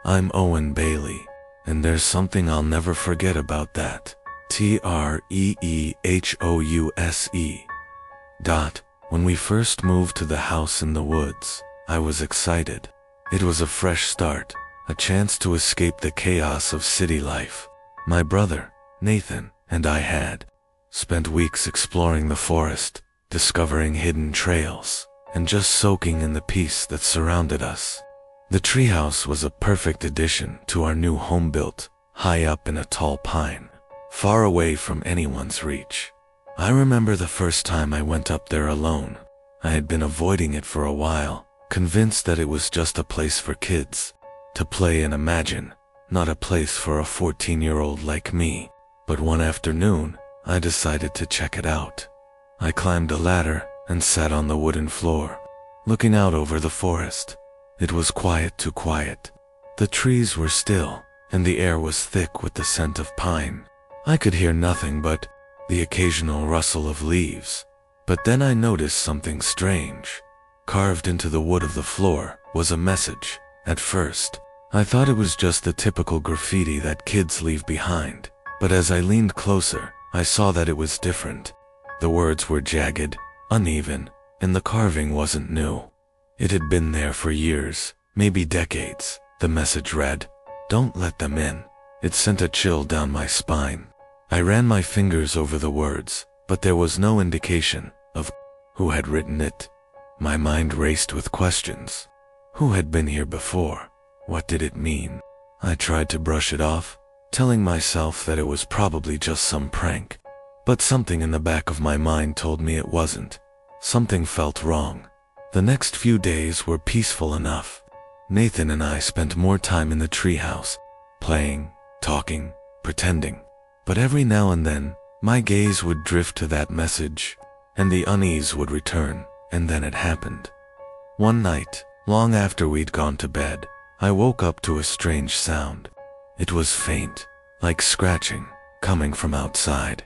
I'm Owen Bailey, and there's something I'll never forget about that. TREEHOUSE. When we first moved to the house in the woods, I was excited. It was a fresh start, a chance to escape the chaos of city life. My brother, Nathan, and I had spent weeks exploring the forest, discovering hidden trails, and just soaking in the peace that surrounded us. The treehouse was a perfect addition to our new home, built high up in a tall pine, far away from anyone's reach. I remember the first time I went up there alone. I had been avoiding it for a while, convinced that it was just a place for kids to play and imagine, not a place for a 14-year-old like me. But one afternoon, I decided to check it out. I climbed a ladder and sat on the wooden floor, looking out over the forest. It was quiet, too quiet. The trees were still, and the air was thick with the scent of pine. I could hear nothing but the occasional rustle of leaves. But then I noticed something strange. Carved into the wood of the floor was a message. At first, I thought it was just the typical graffiti that kids leave behind. But as I leaned closer, I saw that it was different. The words were jagged, uneven, and the carving wasn't new. It had been there for years, maybe decades. The message read, "Don't let them in." It sent a chill down my spine. I ran my fingers over the words, but there was no indication of who had written it. My mind raced with questions. Who had been here before? What did it mean? I tried to brush it off, telling myself that it was probably just some prank. But something in the back of my mind told me it wasn't. Something felt wrong. The next few days were peaceful enough. Nathan and I spent more time in the treehouse, playing, talking, pretending. But every now and then, my gaze would drift to that message, and the unease would return, and then it happened. One night, long after we'd gone to bed, I woke up to a strange sound. It was faint, like scratching, coming from outside.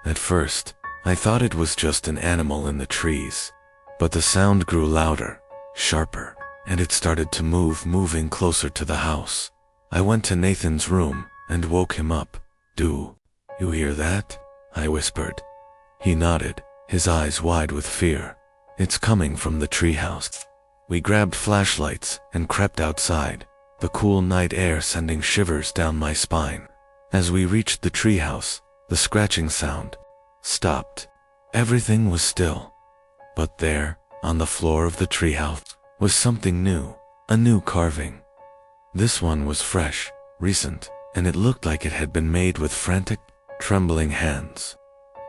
At first, I thought it was just an animal in the trees, but the sound grew louder, sharper, and it started to move, moving closer to the house. I went to Nathan's room and woke him up. "Do "You hear that?" I whispered. He nodded, his eyes wide with fear. "It's coming from the treehouse." We grabbed flashlights and crept outside, the cool night air sending shivers down my spine. As we reached the treehouse, the scratching sound stopped. Everything was still. But there, on the floor of the treehouse, was something new, a new carving. This one was fresh, recent, and it looked like it had been made with frantic, trembling hands.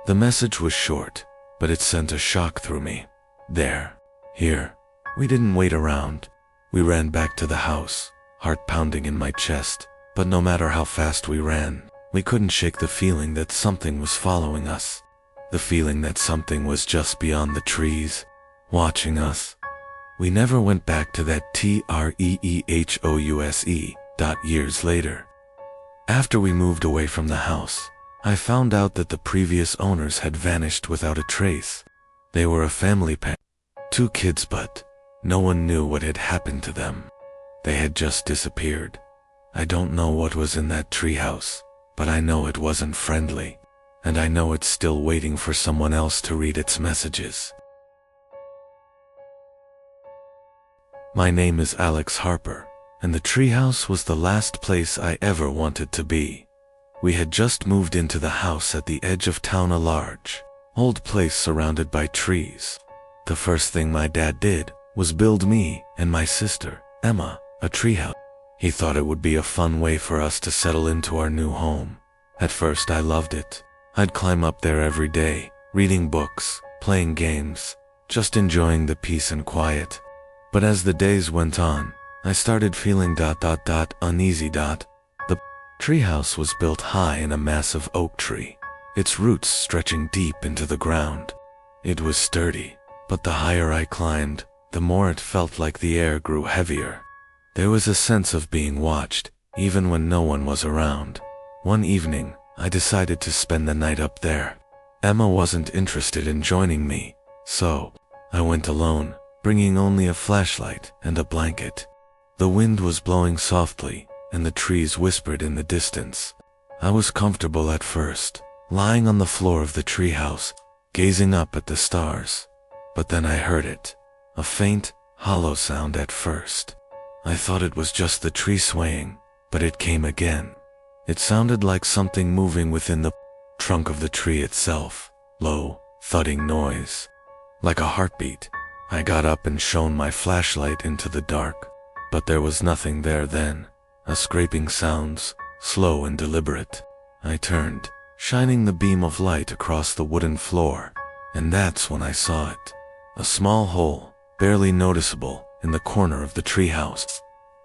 The message was short, but it sent a shock through me. "There. Here." We didn't wait around. We ran back to the house, heart pounding in my chest. But no matter how fast we ran, we couldn't shake the feeling that something was following us. The feeling that something was just beyond the trees, watching us. We never went back to that treehouse. Years later, after we moved away from the house, I found out that the previous owners had vanished without a trace. They were a family pair, 2 kids, but no one knew what had happened to them. They had just disappeared. I don't know what was in that treehouse, but I know it wasn't friendly, and I know it's still waiting for someone else to read its messages. My name is Alex Harper, and the treehouse was the last place I ever wanted to be. We had just moved into the house at the edge of town, a large, old place surrounded by trees. The first thing my dad did was build me and my sister, Emma, a treehouse. He thought it would be a fun way for us to settle into our new home. At first I loved it. I'd climb up there every day, reading books, playing games, just enjoying the peace and quiet. But as the days went on, I started feeling uneasy. The treehouse was built high in a massive oak tree, its roots stretching deep into the ground. It was sturdy, but the higher I climbed, the more it felt like the air grew heavier. There was a sense of being watched, even when no one was around. One evening, I decided to spend the night up there. Emma wasn't interested in joining me, so I went alone, bringing only a flashlight and a blanket. The wind was blowing softly, and the trees whispered in the distance. I was comfortable at first, lying on the floor of the treehouse, gazing up at the stars. But then I heard it, a faint, hollow sound at first. I thought it was just the tree swaying, but it came again. It sounded like something moving within the trunk of the tree itself, low, thudding noise, like a heartbeat. I got up and shone my flashlight into the dark, but there was nothing there then. A scraping sounds, slow and deliberate. I turned, shining the beam of light across the wooden floor, and that's when I saw it. A small hole, barely noticeable, in the corner of the treehouse.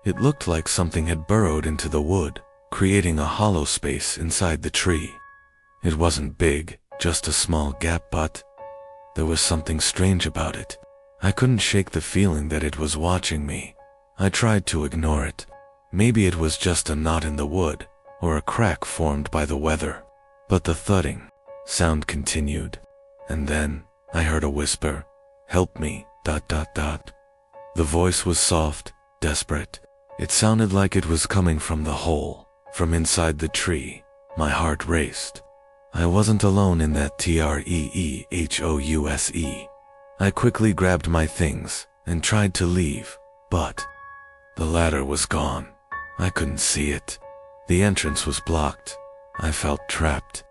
It looked like something had burrowed into the wood, creating a hollow space inside the tree. It wasn't big, just a small gap, but there was something strange about it. I couldn't shake the feeling that it was watching me. I tried to ignore it. Maybe it was just a knot in the wood, or a crack formed by the weather. But the thudding sound continued, and then I heard a whisper, "Help me, ... The voice was soft, desperate. It sounded like it was coming from the hole, from inside the tree. My heart raced. I wasn't alone in that treehouse. I quickly grabbed my things and tried to leave, but the ladder was gone. I couldn't see it. The entrance was blocked. I felt trapped.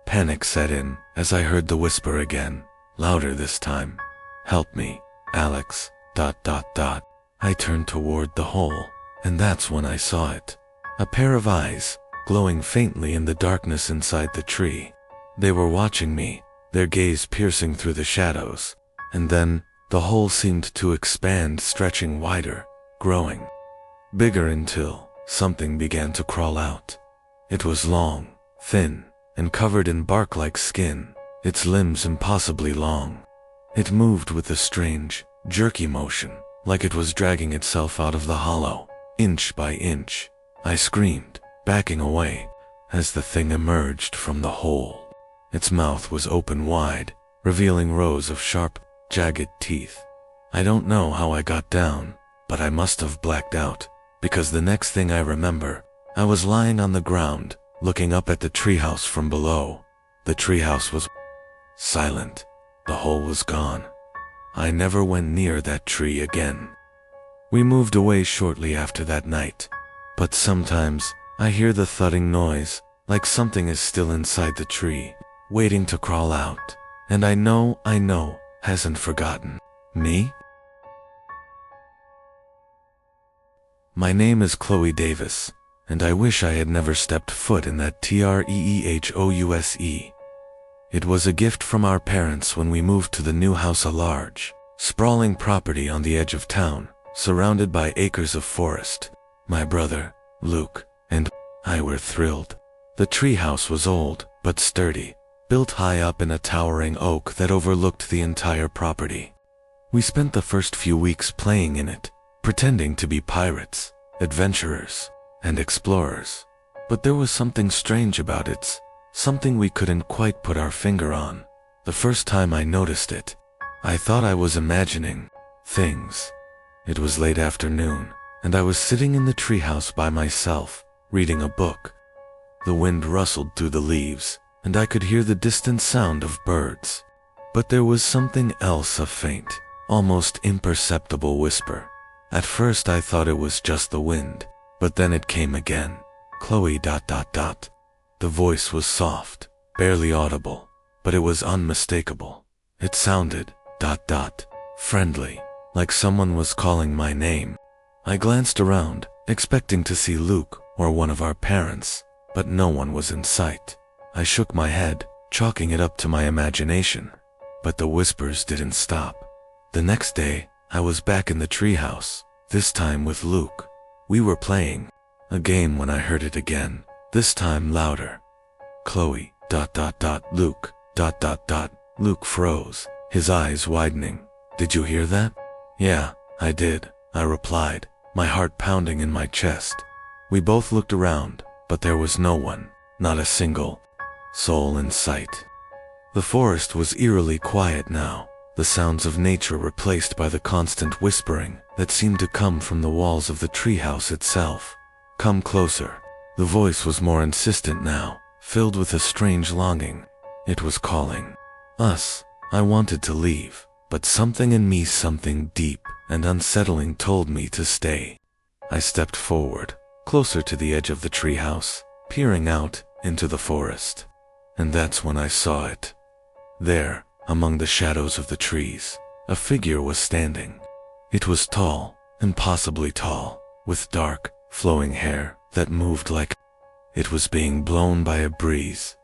Panic set in as I heard the whisper again, louder this time. "Help me, Alex, ... I turned toward the hole, and that's when I saw it. A pair of eyes, glowing faintly in the darkness inside the tree. They were watching me, their gaze piercing through the shadows. And then, the hole seemed to expand, stretching wider, growing bigger until something began to crawl out. It was long, thin, and covered in bark-like skin, its limbs impossibly long. It moved with a strange, jerky motion, like it was dragging itself out of the hollow, inch by inch. I screamed, backing away, as the thing emerged from the hole. Its mouth was open wide, revealing rows of sharp, jagged teeth. I don't know how I got down, but I must have blacked out, because the next thing I remember, I was lying on the ground, looking up at the treehouse from below. The treehouse was silent. The hole was gone. I never went near that tree again. We moved away shortly after that night, but sometimes I hear the thudding noise, like something is still inside the tree, waiting to crawl out. And I know, hasn't forgotten me. My name is Chloe Davis, and I wish I had never stepped foot in that treehouse. It was a gift from our parents when we moved to the new house, a large, sprawling property on the edge of town, surrounded by acres of forest. My brother, Luke, and I were thrilled. The treehouse was old, but sturdy, built high up in a towering oak that overlooked the entire property. We spent the first few weeks playing in it, pretending to be pirates, adventurers, and explorers. But there was something strange about it, something we couldn't quite put our finger on. The first time I noticed it, I thought I was imagining things. It was late afternoon, and I was sitting in the treehouse by myself, reading a book. The wind rustled through the leaves, and I could hear the distant sound of birds. But there was something else, a faint, almost imperceptible whisper. At first I thought it was just the wind, but then it came again. Chloe ... The voice was soft, barely audible, but it was unmistakable. It sounded ... friendly, like someone was calling my name. I glanced around, expecting to see Luke or one of our parents, but no one was in sight. I shook my head, chalking it up to my imagination, but the whispers didn't stop. The next day, I was back in the treehouse, this time with Luke. We were playing a game when I heard it again, this time louder. Chloe ... Luke ... Luke froze, his eyes widening. Did you hear that? Yeah, I did, I replied, my heart pounding in my chest. We both looked around, but there was no one, not a single soul in sight. The forest was eerily quiet now, the sounds of nature replaced by the constant whispering that seemed to come from the walls of the treehouse itself. Come closer. The voice was more insistent now, filled with a strange longing. It was calling us. I wanted to leave, but something in me, something deep and unsettling, told me to stay. I stepped forward, closer to the edge of the treehouse, peering out into the forest. And that's when I saw it. There, among the shadows of the trees, a figure was standing. It was tall, impossibly tall, with dark, flowing hair that moved like it was being blown by a breeze.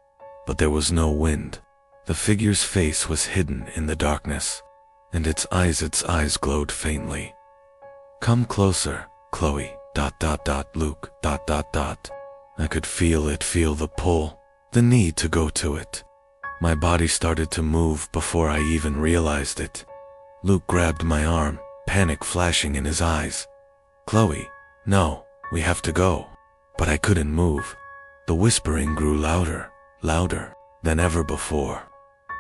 But there was no wind. The figure's face was hidden in the darkness, and its eyes glowed faintly. Come closer, Chloe ... Luke ... I could feel it, feel the pull, the need to go to it. My body started to move before I even realized it. Luke grabbed my arm, panic flashing in his eyes. Chloe, no, we have to go. But I couldn't move. The whispering grew louder, louder than ever before.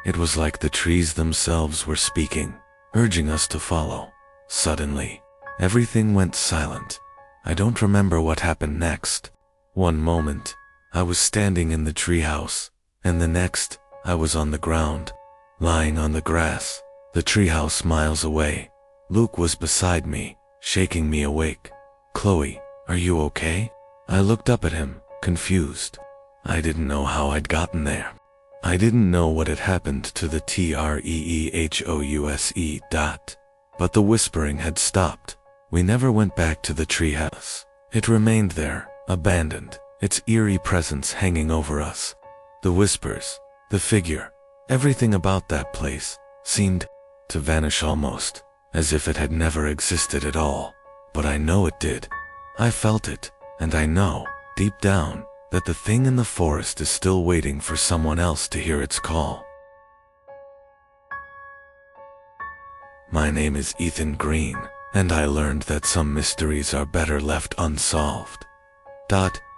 It was like the trees themselves were speaking, urging us to follow. Suddenly, everything went silent. I don't remember what happened next. One moment, I was standing in the treehouse, and the next, I was on the ground, lying on the grass, the treehouse miles away. Luke was beside me, shaking me awake. Chloe, are you okay? I looked up at him, confused. I didn't know how I'd gotten there. I didn't know what had happened to the treehouse. But the whispering had stopped. We never went back to the treehouse. It remained there, abandoned, its eerie presence hanging over us. The whispers, the figure, everything about that place seemed to vanish, almost as if it had never existed at all. But I know it did. I felt it, and I know, deep down, that the thing in the forest is still waiting for someone else to hear its call. My name is Ethan Green, and I learned that some mysteries are better left unsolved.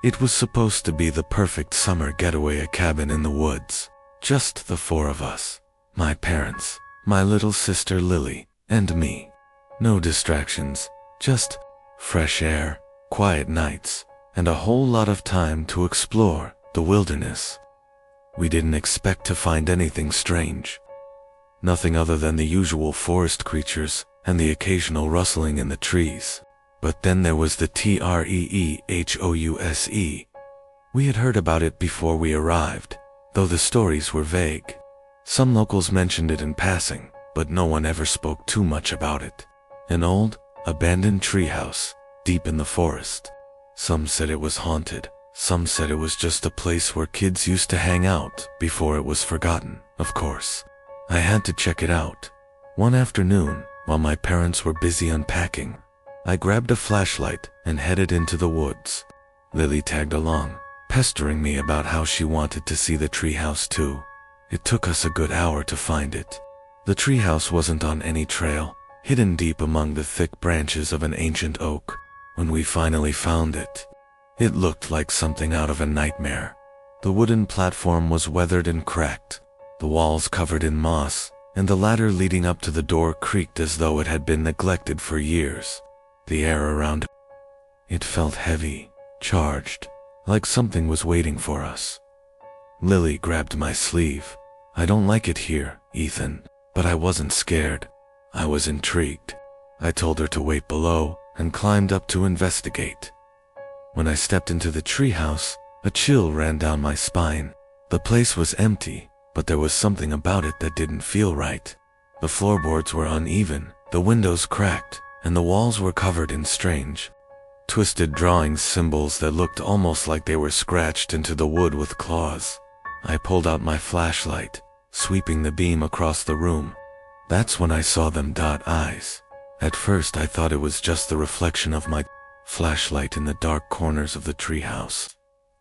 It was supposed to be the perfect summer getaway, a cabin in the woods. Just the four of us. My parents, my little sister Lily, and me. No distractions, just fresh air, quiet nights, and a whole lot of time to explore, the wilderness. We didn't expect to find anything strange. Nothing other than the usual forest creatures and the occasional rustling in the trees. But then there was the treehouse. We had heard about it before we arrived, though the stories were vague. Some locals mentioned it in passing, but no one ever spoke too much about it. An old, abandoned treehouse, deep in the forest. Some said it was haunted. Some said it was just a place where kids used to hang out before it was forgotten, of course. I had to check it out. One afternoon, while my parents were busy unpacking, I grabbed a flashlight and headed into the woods. Lily tagged along, pestering me about how she wanted to see the treehouse too. It took us a good hour to find it. The treehouse wasn't on any trail, hidden deep among the thick branches of an ancient oak. When we finally found it, it looked like something out of a nightmare. The wooden platform was weathered and cracked, the walls covered in moss, and the ladder leading up to the door creaked as though it had been neglected for years. The air around it felt heavy, charged, like something was waiting for us. Lily grabbed my sleeve. "I don't like it here, Ethan," but I wasn't scared. I was intrigued. I told her to wait below and climbed up to investigate. When I stepped into the treehouse, a chill ran down my spine. The place was empty, but there was something about it that didn't feel right. The floorboards were uneven, the windows cracked, and the walls were covered in strange, twisted drawing symbols that looked almost like they were scratched into the wood with claws. I pulled out my flashlight, sweeping the beam across the room. That's when I saw them dot eyes. At first I thought it was just the reflection of my flashlight in the dark corners of the treehouse.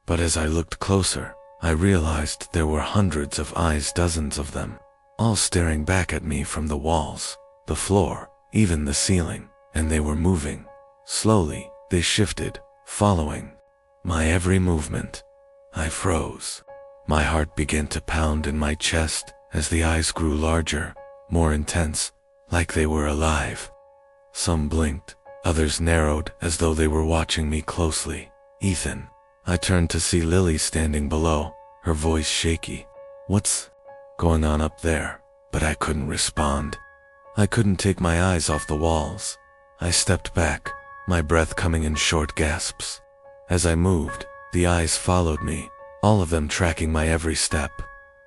But as I looked closer, I realized there were hundreds of eyes, dozens of them, all staring back at me from the walls, the floor, even the ceiling, and they were moving. Slowly, they shifted, following my every movement. I froze. My heart began to pound in my chest as the eyes grew larger, more intense, like they were alive. Some blinked, others narrowed as though they were watching me closely. "Ethan." I turned to see Lily standing below, her voice shaky. "What's going on up there?" But I couldn't respond. I couldn't take my eyes off the walls. I stepped back, my breath coming in short gasps. As I moved, the eyes followed me, all of them tracking my every step.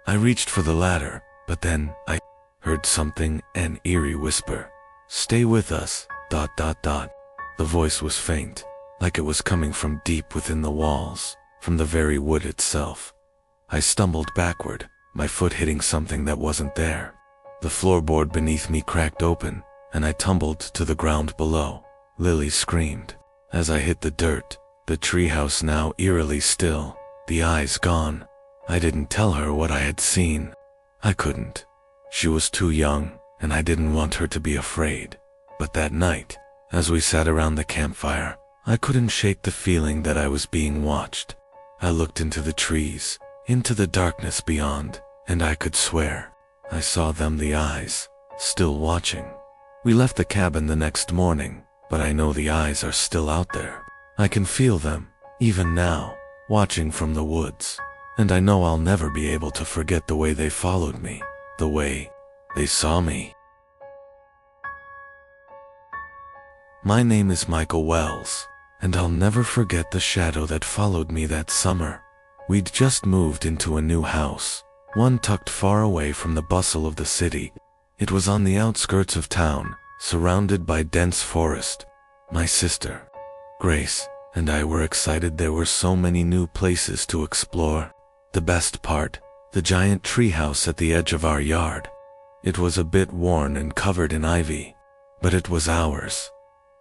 I reached for the ladder, but then I heard something, an eerie whisper. "Stay with us, ... The voice was faint, like it was coming from deep within the walls, from the very wood itself. I stumbled backward, my foot hitting something that wasn't there. The floorboard beneath me cracked open, and I tumbled to the ground below. Lily screamed. As I hit the dirt, the treehouse now eerily still, the eyes gone. I didn't tell her what I had seen. I couldn't. She was too young, and I didn't want her to be afraid. But that night, as we sat around the campfire, I couldn't shake the feeling that I was being watched. I looked into the trees, into the darkness beyond, and I could swear I saw them, the eyes, still watching. We left the cabin the next morning, but I know the eyes are still out there. I can feel them, even now, watching from the woods. And I know I'll never be able to forget the way they followed me, the way they saw me. My name is Michael Wells, and I'll never forget the shadow that followed me that summer. We'd just moved into a new house, one tucked far away from the bustle of the city. It was on the outskirts of town, surrounded by dense forest. My sister, Grace, and I were excited. There were so many new places to explore. The best part, the giant treehouse at the edge of our yard. It was a bit worn and covered in ivy, but it was ours.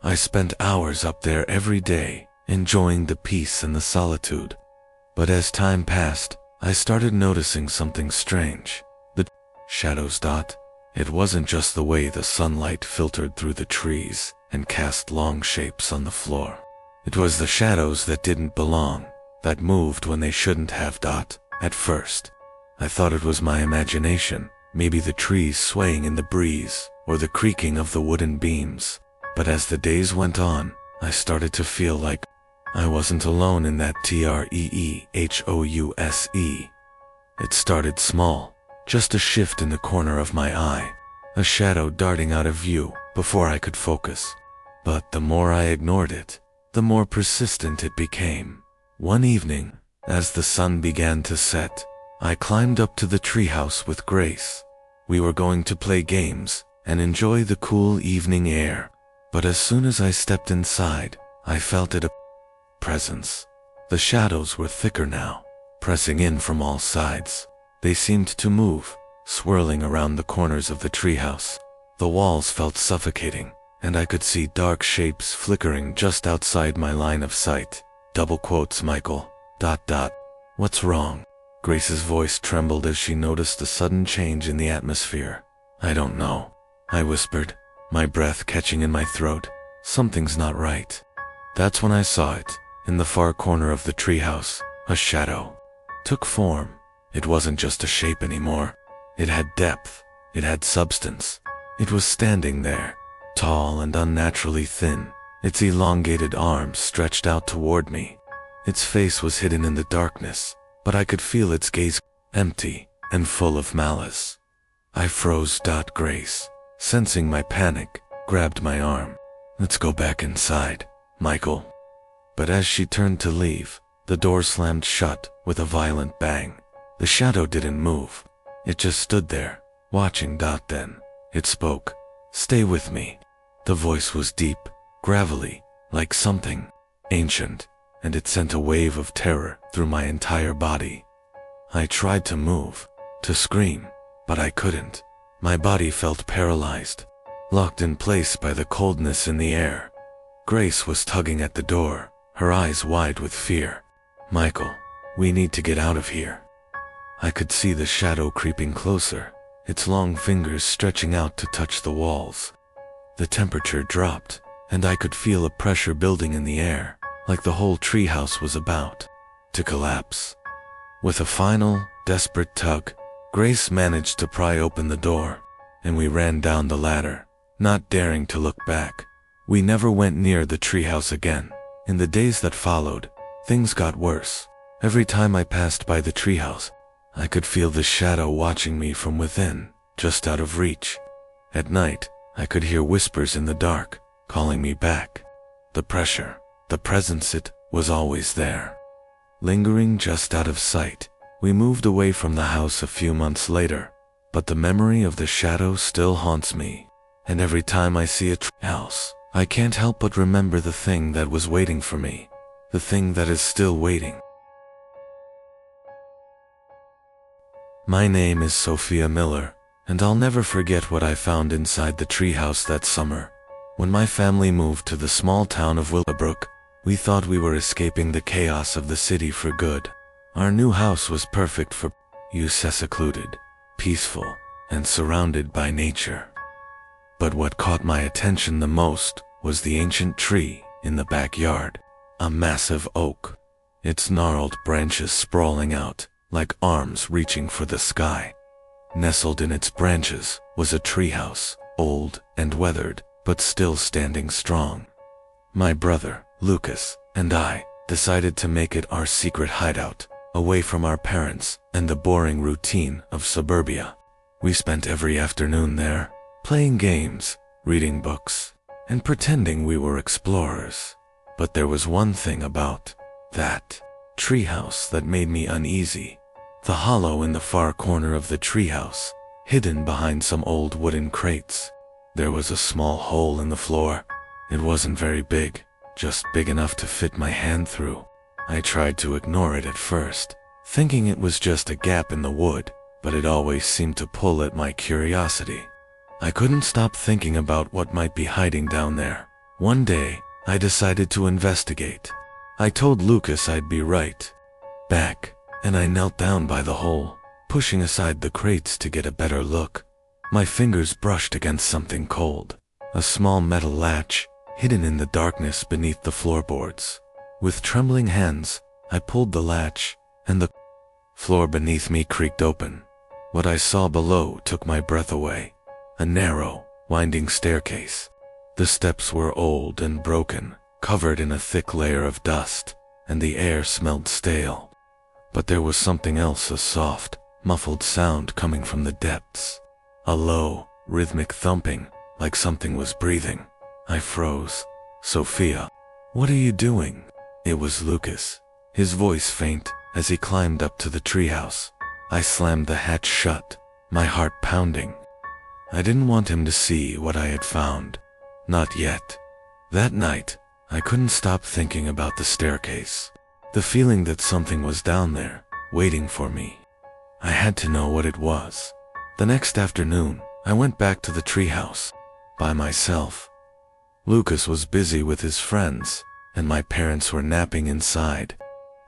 I spent hours up there every day, enjoying the peace and the solitude. But as time passed, I started noticing something strange. The shadows. It wasn't just the way the sunlight filtered through the trees and cast long shapes on the floor. It was the shadows that didn't belong, that moved when they shouldn't have. At first, I thought it was my imagination, maybe the trees swaying in the breeze, or the creaking of the wooden beams. But as the days went on, I started to feel like I wasn't alone in that treehouse. It started small, just a shift in the corner of my eye, a shadow darting out of view before I could focus. But the more I ignored it, the more persistent it became. One evening, as the sun began to set, I climbed up to the treehouse with Grace. We were going to play games and enjoy the cool evening air, but as soon as I stepped inside, I felt a presence. The shadows were thicker now, pressing in from all sides. They seemed to move, swirling around the corners of the treehouse. The walls felt suffocating, and I could see dark shapes flickering just outside my line of sight. Double quotes, Michael. ... What's wrong? Grace's voice trembled as she noticed the sudden change in the atmosphere. I don't know, I whispered, my breath catching in my throat. Something's not right. That's when I saw it. In the far corner of the treehouse, a shadow took form. It wasn't just a shape anymore. It had depth. It had substance. It was standing there, tall and unnaturally thin, its elongated arms stretched out toward me. Its face was hidden in the darkness, but I could feel its gaze, empty and full of malice. I froze. Grace, sensing my panic, grabbed my arm. Let's go back inside, Michael. But as she turned to leave, the door slammed shut with a violent bang. The shadow didn't move. It just stood there, watching. Then it spoke. Stay with me. The voice was deep, gravelly, like something ancient, and it sent a wave of terror through my entire body. I tried to move, to scream, but I couldn't. My body felt paralyzed, locked in place by the coldness in the air. Grace was tugging at the door, her eyes wide with fear. Michael, we need to get out of here. I could see the shadow creeping closer, its long fingers stretching out to touch the walls. The temperature dropped, and I could feel a pressure building in the air, like the whole treehouse was about to collapse. With a final, desperate tug, Grace managed to pry open the door, and we ran down the ladder, not daring to look back. We never went near the treehouse again. In the days that followed, things got worse. Every time I passed by the treehouse, I could feel the shadow watching me from within, just out of reach. At night, I could hear whispers in the dark, calling me back. The pressure, the presence, it was always there. Lingering just out of sight, we moved away from the house a few months later, but the memory of the shadow still haunts me. And every time I see a house, I can't help but remember the thing that was waiting for me, the thing that is still waiting. My name is Sophia Miller, and I'll never forget what I found inside the treehouse that summer. When my family moved to the small town of Willowbrook, we thought we were escaping the chaos of the city for good. Our new house was perfect for secluded, peaceful, and surrounded by nature. But what caught my attention the most was the ancient tree in the backyard, a massive oak, its gnarled branches sprawling out like arms reaching for the sky. Nestled in its branches was a treehouse, old and weathered, but still standing strong. My brother, Lucas, and I decided to make it our secret hideout, away from our parents and the boring routine of suburbia. We spent every afternoon there, playing games, reading books, and pretending we were explorers. But there was one thing about that treehouse that made me uneasy. The hollow in the far corner of the treehouse, hidden behind some old wooden crates. There was a small hole in the floor. It wasn't very big, just big enough to fit my hand through. I tried to ignore it at first, thinking it was just a gap in the wood, but it always seemed to pull at my curiosity. I couldn't stop thinking about what might be hiding down there. One day, I decided to investigate. I told Lucas I'd be right back, and I knelt down by the hole, pushing aside the crates to get a better look. My fingers brushed against something cold, a small metal latch, hidden in the darkness beneath the floorboards. With trembling hands, I pulled the latch, and the floor beneath me creaked open. What I saw below took my breath away. A narrow, winding staircase. The steps were old and broken, covered in a thick layer of dust, and the air smelled stale. But there was something else, a soft, muffled sound coming from the depths. A low, rhythmic thumping, like something was breathing. I froze. "Sophia, what are you doing?" It was Lucas, his voice faint as he climbed up to the treehouse. I slammed the hatch shut, my heart pounding. I didn't want him to see what I had found. Not yet. That night, I couldn't stop thinking about the staircase. The feeling that something was down there, waiting for me. I had to know what it was. The next afternoon, I went back to the treehouse, by myself. Lucas was busy with his friends, and my parents were napping inside.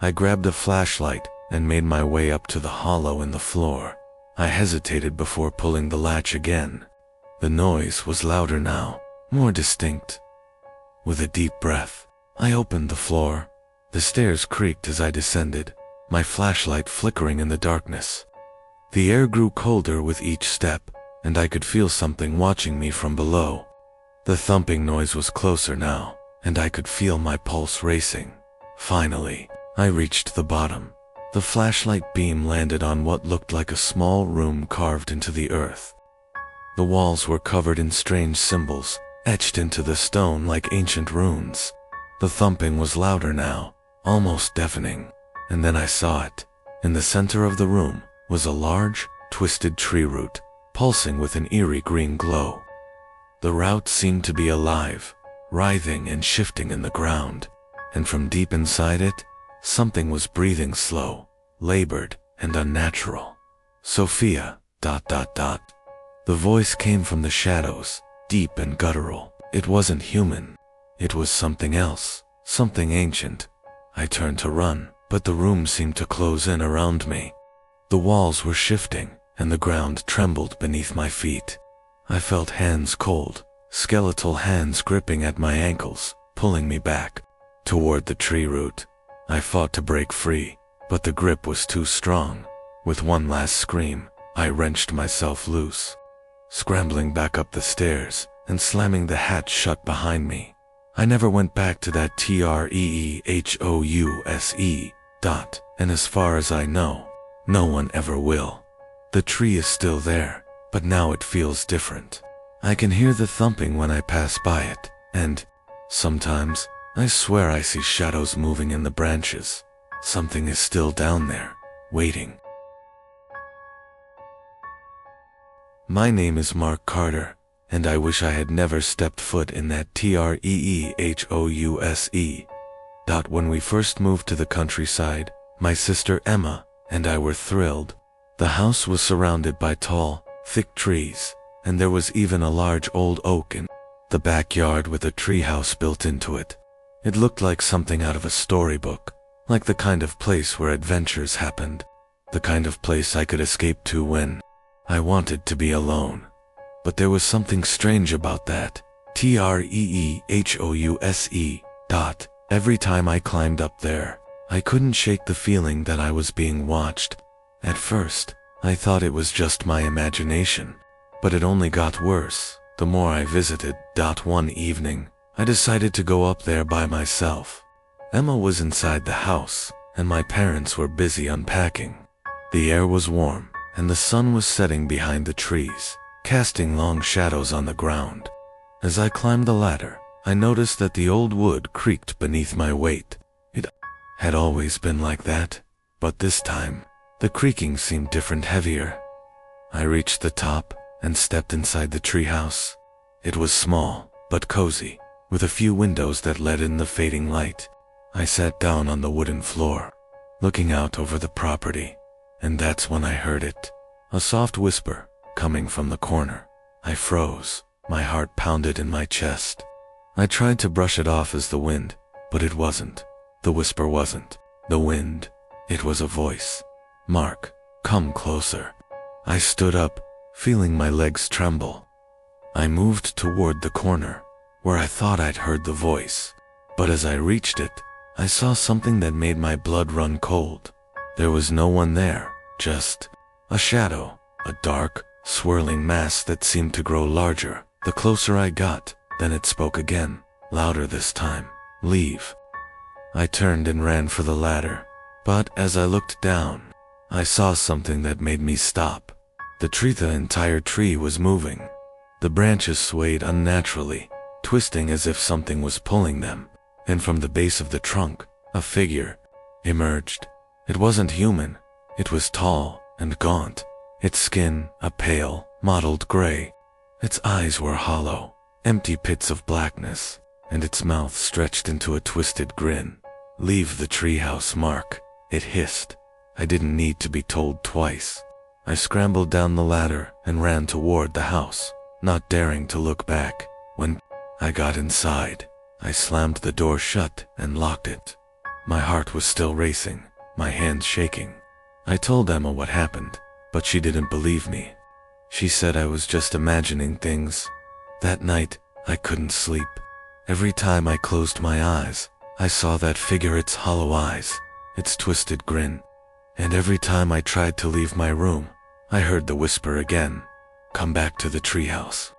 I grabbed a flashlight and made my way up to the hollow in the floor. I hesitated before pulling the latch again. The noise was louder now, more distinct. With a deep breath, I opened the floor. The stairs creaked as I descended, my flashlight flickering in the darkness. The air grew colder with each step, and I could feel something watching me from below. The thumping noise was closer now, and I could feel my pulse racing. Finally, I reached the bottom. The flashlight beam landed on what looked like a small room carved into the earth. The walls were covered in strange symbols, etched into the stone like ancient runes. The thumping was louder now, almost deafening. And then I saw it. In the center of the room was a large, twisted tree root, pulsing with an eerie green glow. The root seemed to be alive, writhing and shifting in the ground, and from deep inside it, something was breathing slow, labored, and unnatural. "Sophia, ... The voice came from the shadows, deep and guttural. It wasn't human. It was something else, something ancient. I turned to run, but the room seemed to close in around me. The walls were shifting, and the ground trembled beneath my feet. I felt hands cold, skeletal hands gripping at my ankles, pulling me back, toward the tree root. I fought to break free, but the grip was too strong. With one last scream, I wrenched myself loose, scrambling back up the stairs and slamming the hatch shut behind me. I never went back to that treehouse. And as far as I know, no one ever will. The tree is still there, but now it feels different. I can hear the thumping when I pass by it, and sometimes I swear I see shadows moving in the branches. Something is still down there, waiting. My name is Mark Carter, and I wish I had never stepped foot in that treehouse. When we first moved to the countryside, my sister Emma and I were thrilled. The house was surrounded by tall, thick trees, and there was even a large old oak in the backyard with a treehouse built into it. It looked like something out of a storybook, like the kind of place where adventures happened, the kind of place I could escape to when I wanted to be alone. But there was something strange about that treehouse. Every time I climbed up there, I couldn't shake the feeling that I was being watched. At first, I thought it was just my imagination, but it only got worse the more I visited. One evening, I decided to go up there by myself. Emma was inside the house, and my parents were busy unpacking. The air was warm, and the sun was setting behind the trees, casting long shadows on the ground. As I climbed the ladder, I noticed that the old wood creaked beneath my weight. It had always been like that, but this time, the creaking seemed different, heavier. I reached the top and stepped inside the treehouse. It was small, but cozy, with a few windows that let in the fading light. I sat down on the wooden floor, looking out over the property, and that's when I heard it. A soft whisper, coming from the corner. I froze, my heart pounded in my chest. I tried to brush it off as the wind, but it wasn't. The whisper wasn't the wind. It was a voice. "Mark, come closer." I stood up, feeling my legs tremble. I moved toward the corner, where I thought I'd heard the voice. But as I reached it, I saw something that made my blood run cold. There was no one there, just a shadow, a dark, swirling mass that seemed to grow larger. The closer I got, then it spoke again, louder this time. Leave. I turned and ran for the ladder, but as I looked down, I saw something that made me stop. The entire tree was moving. The branches swayed unnaturally, twisting as if something was pulling them, and from the base of the trunk, a figure emerged. It wasn't human. It was tall and gaunt, its skin a pale, mottled gray. Its eyes were hollow, empty pits of blackness, and its mouth stretched into a twisted grin. "Leave the treehouse, Mark," it hissed. I didn't need to be told twice. I scrambled down the ladder and ran toward the house, not daring to look back. When I got inside, I slammed the door shut and locked it. My heart was still racing, my hands shaking. I told Emma what happened, but she didn't believe me. She said I was just imagining things. That night, I couldn't sleep. Every time I closed my eyes, I saw that figure, its hollow eyes, its twisted grin. And every time I tried to leave my room, I heard the whisper again, "Come back to the treehouse."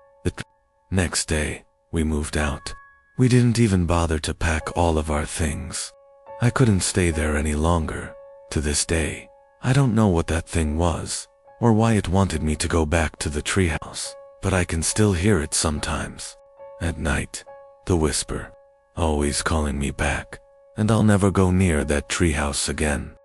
Next day, we moved out. We didn't even bother to pack all of our things. I couldn't stay there any longer. To this day, I don't know what that thing was, or why it wanted me to go back to the treehouse, but I can still hear it sometimes. At night, the whisper, always calling me back, and I'll never go near that treehouse again.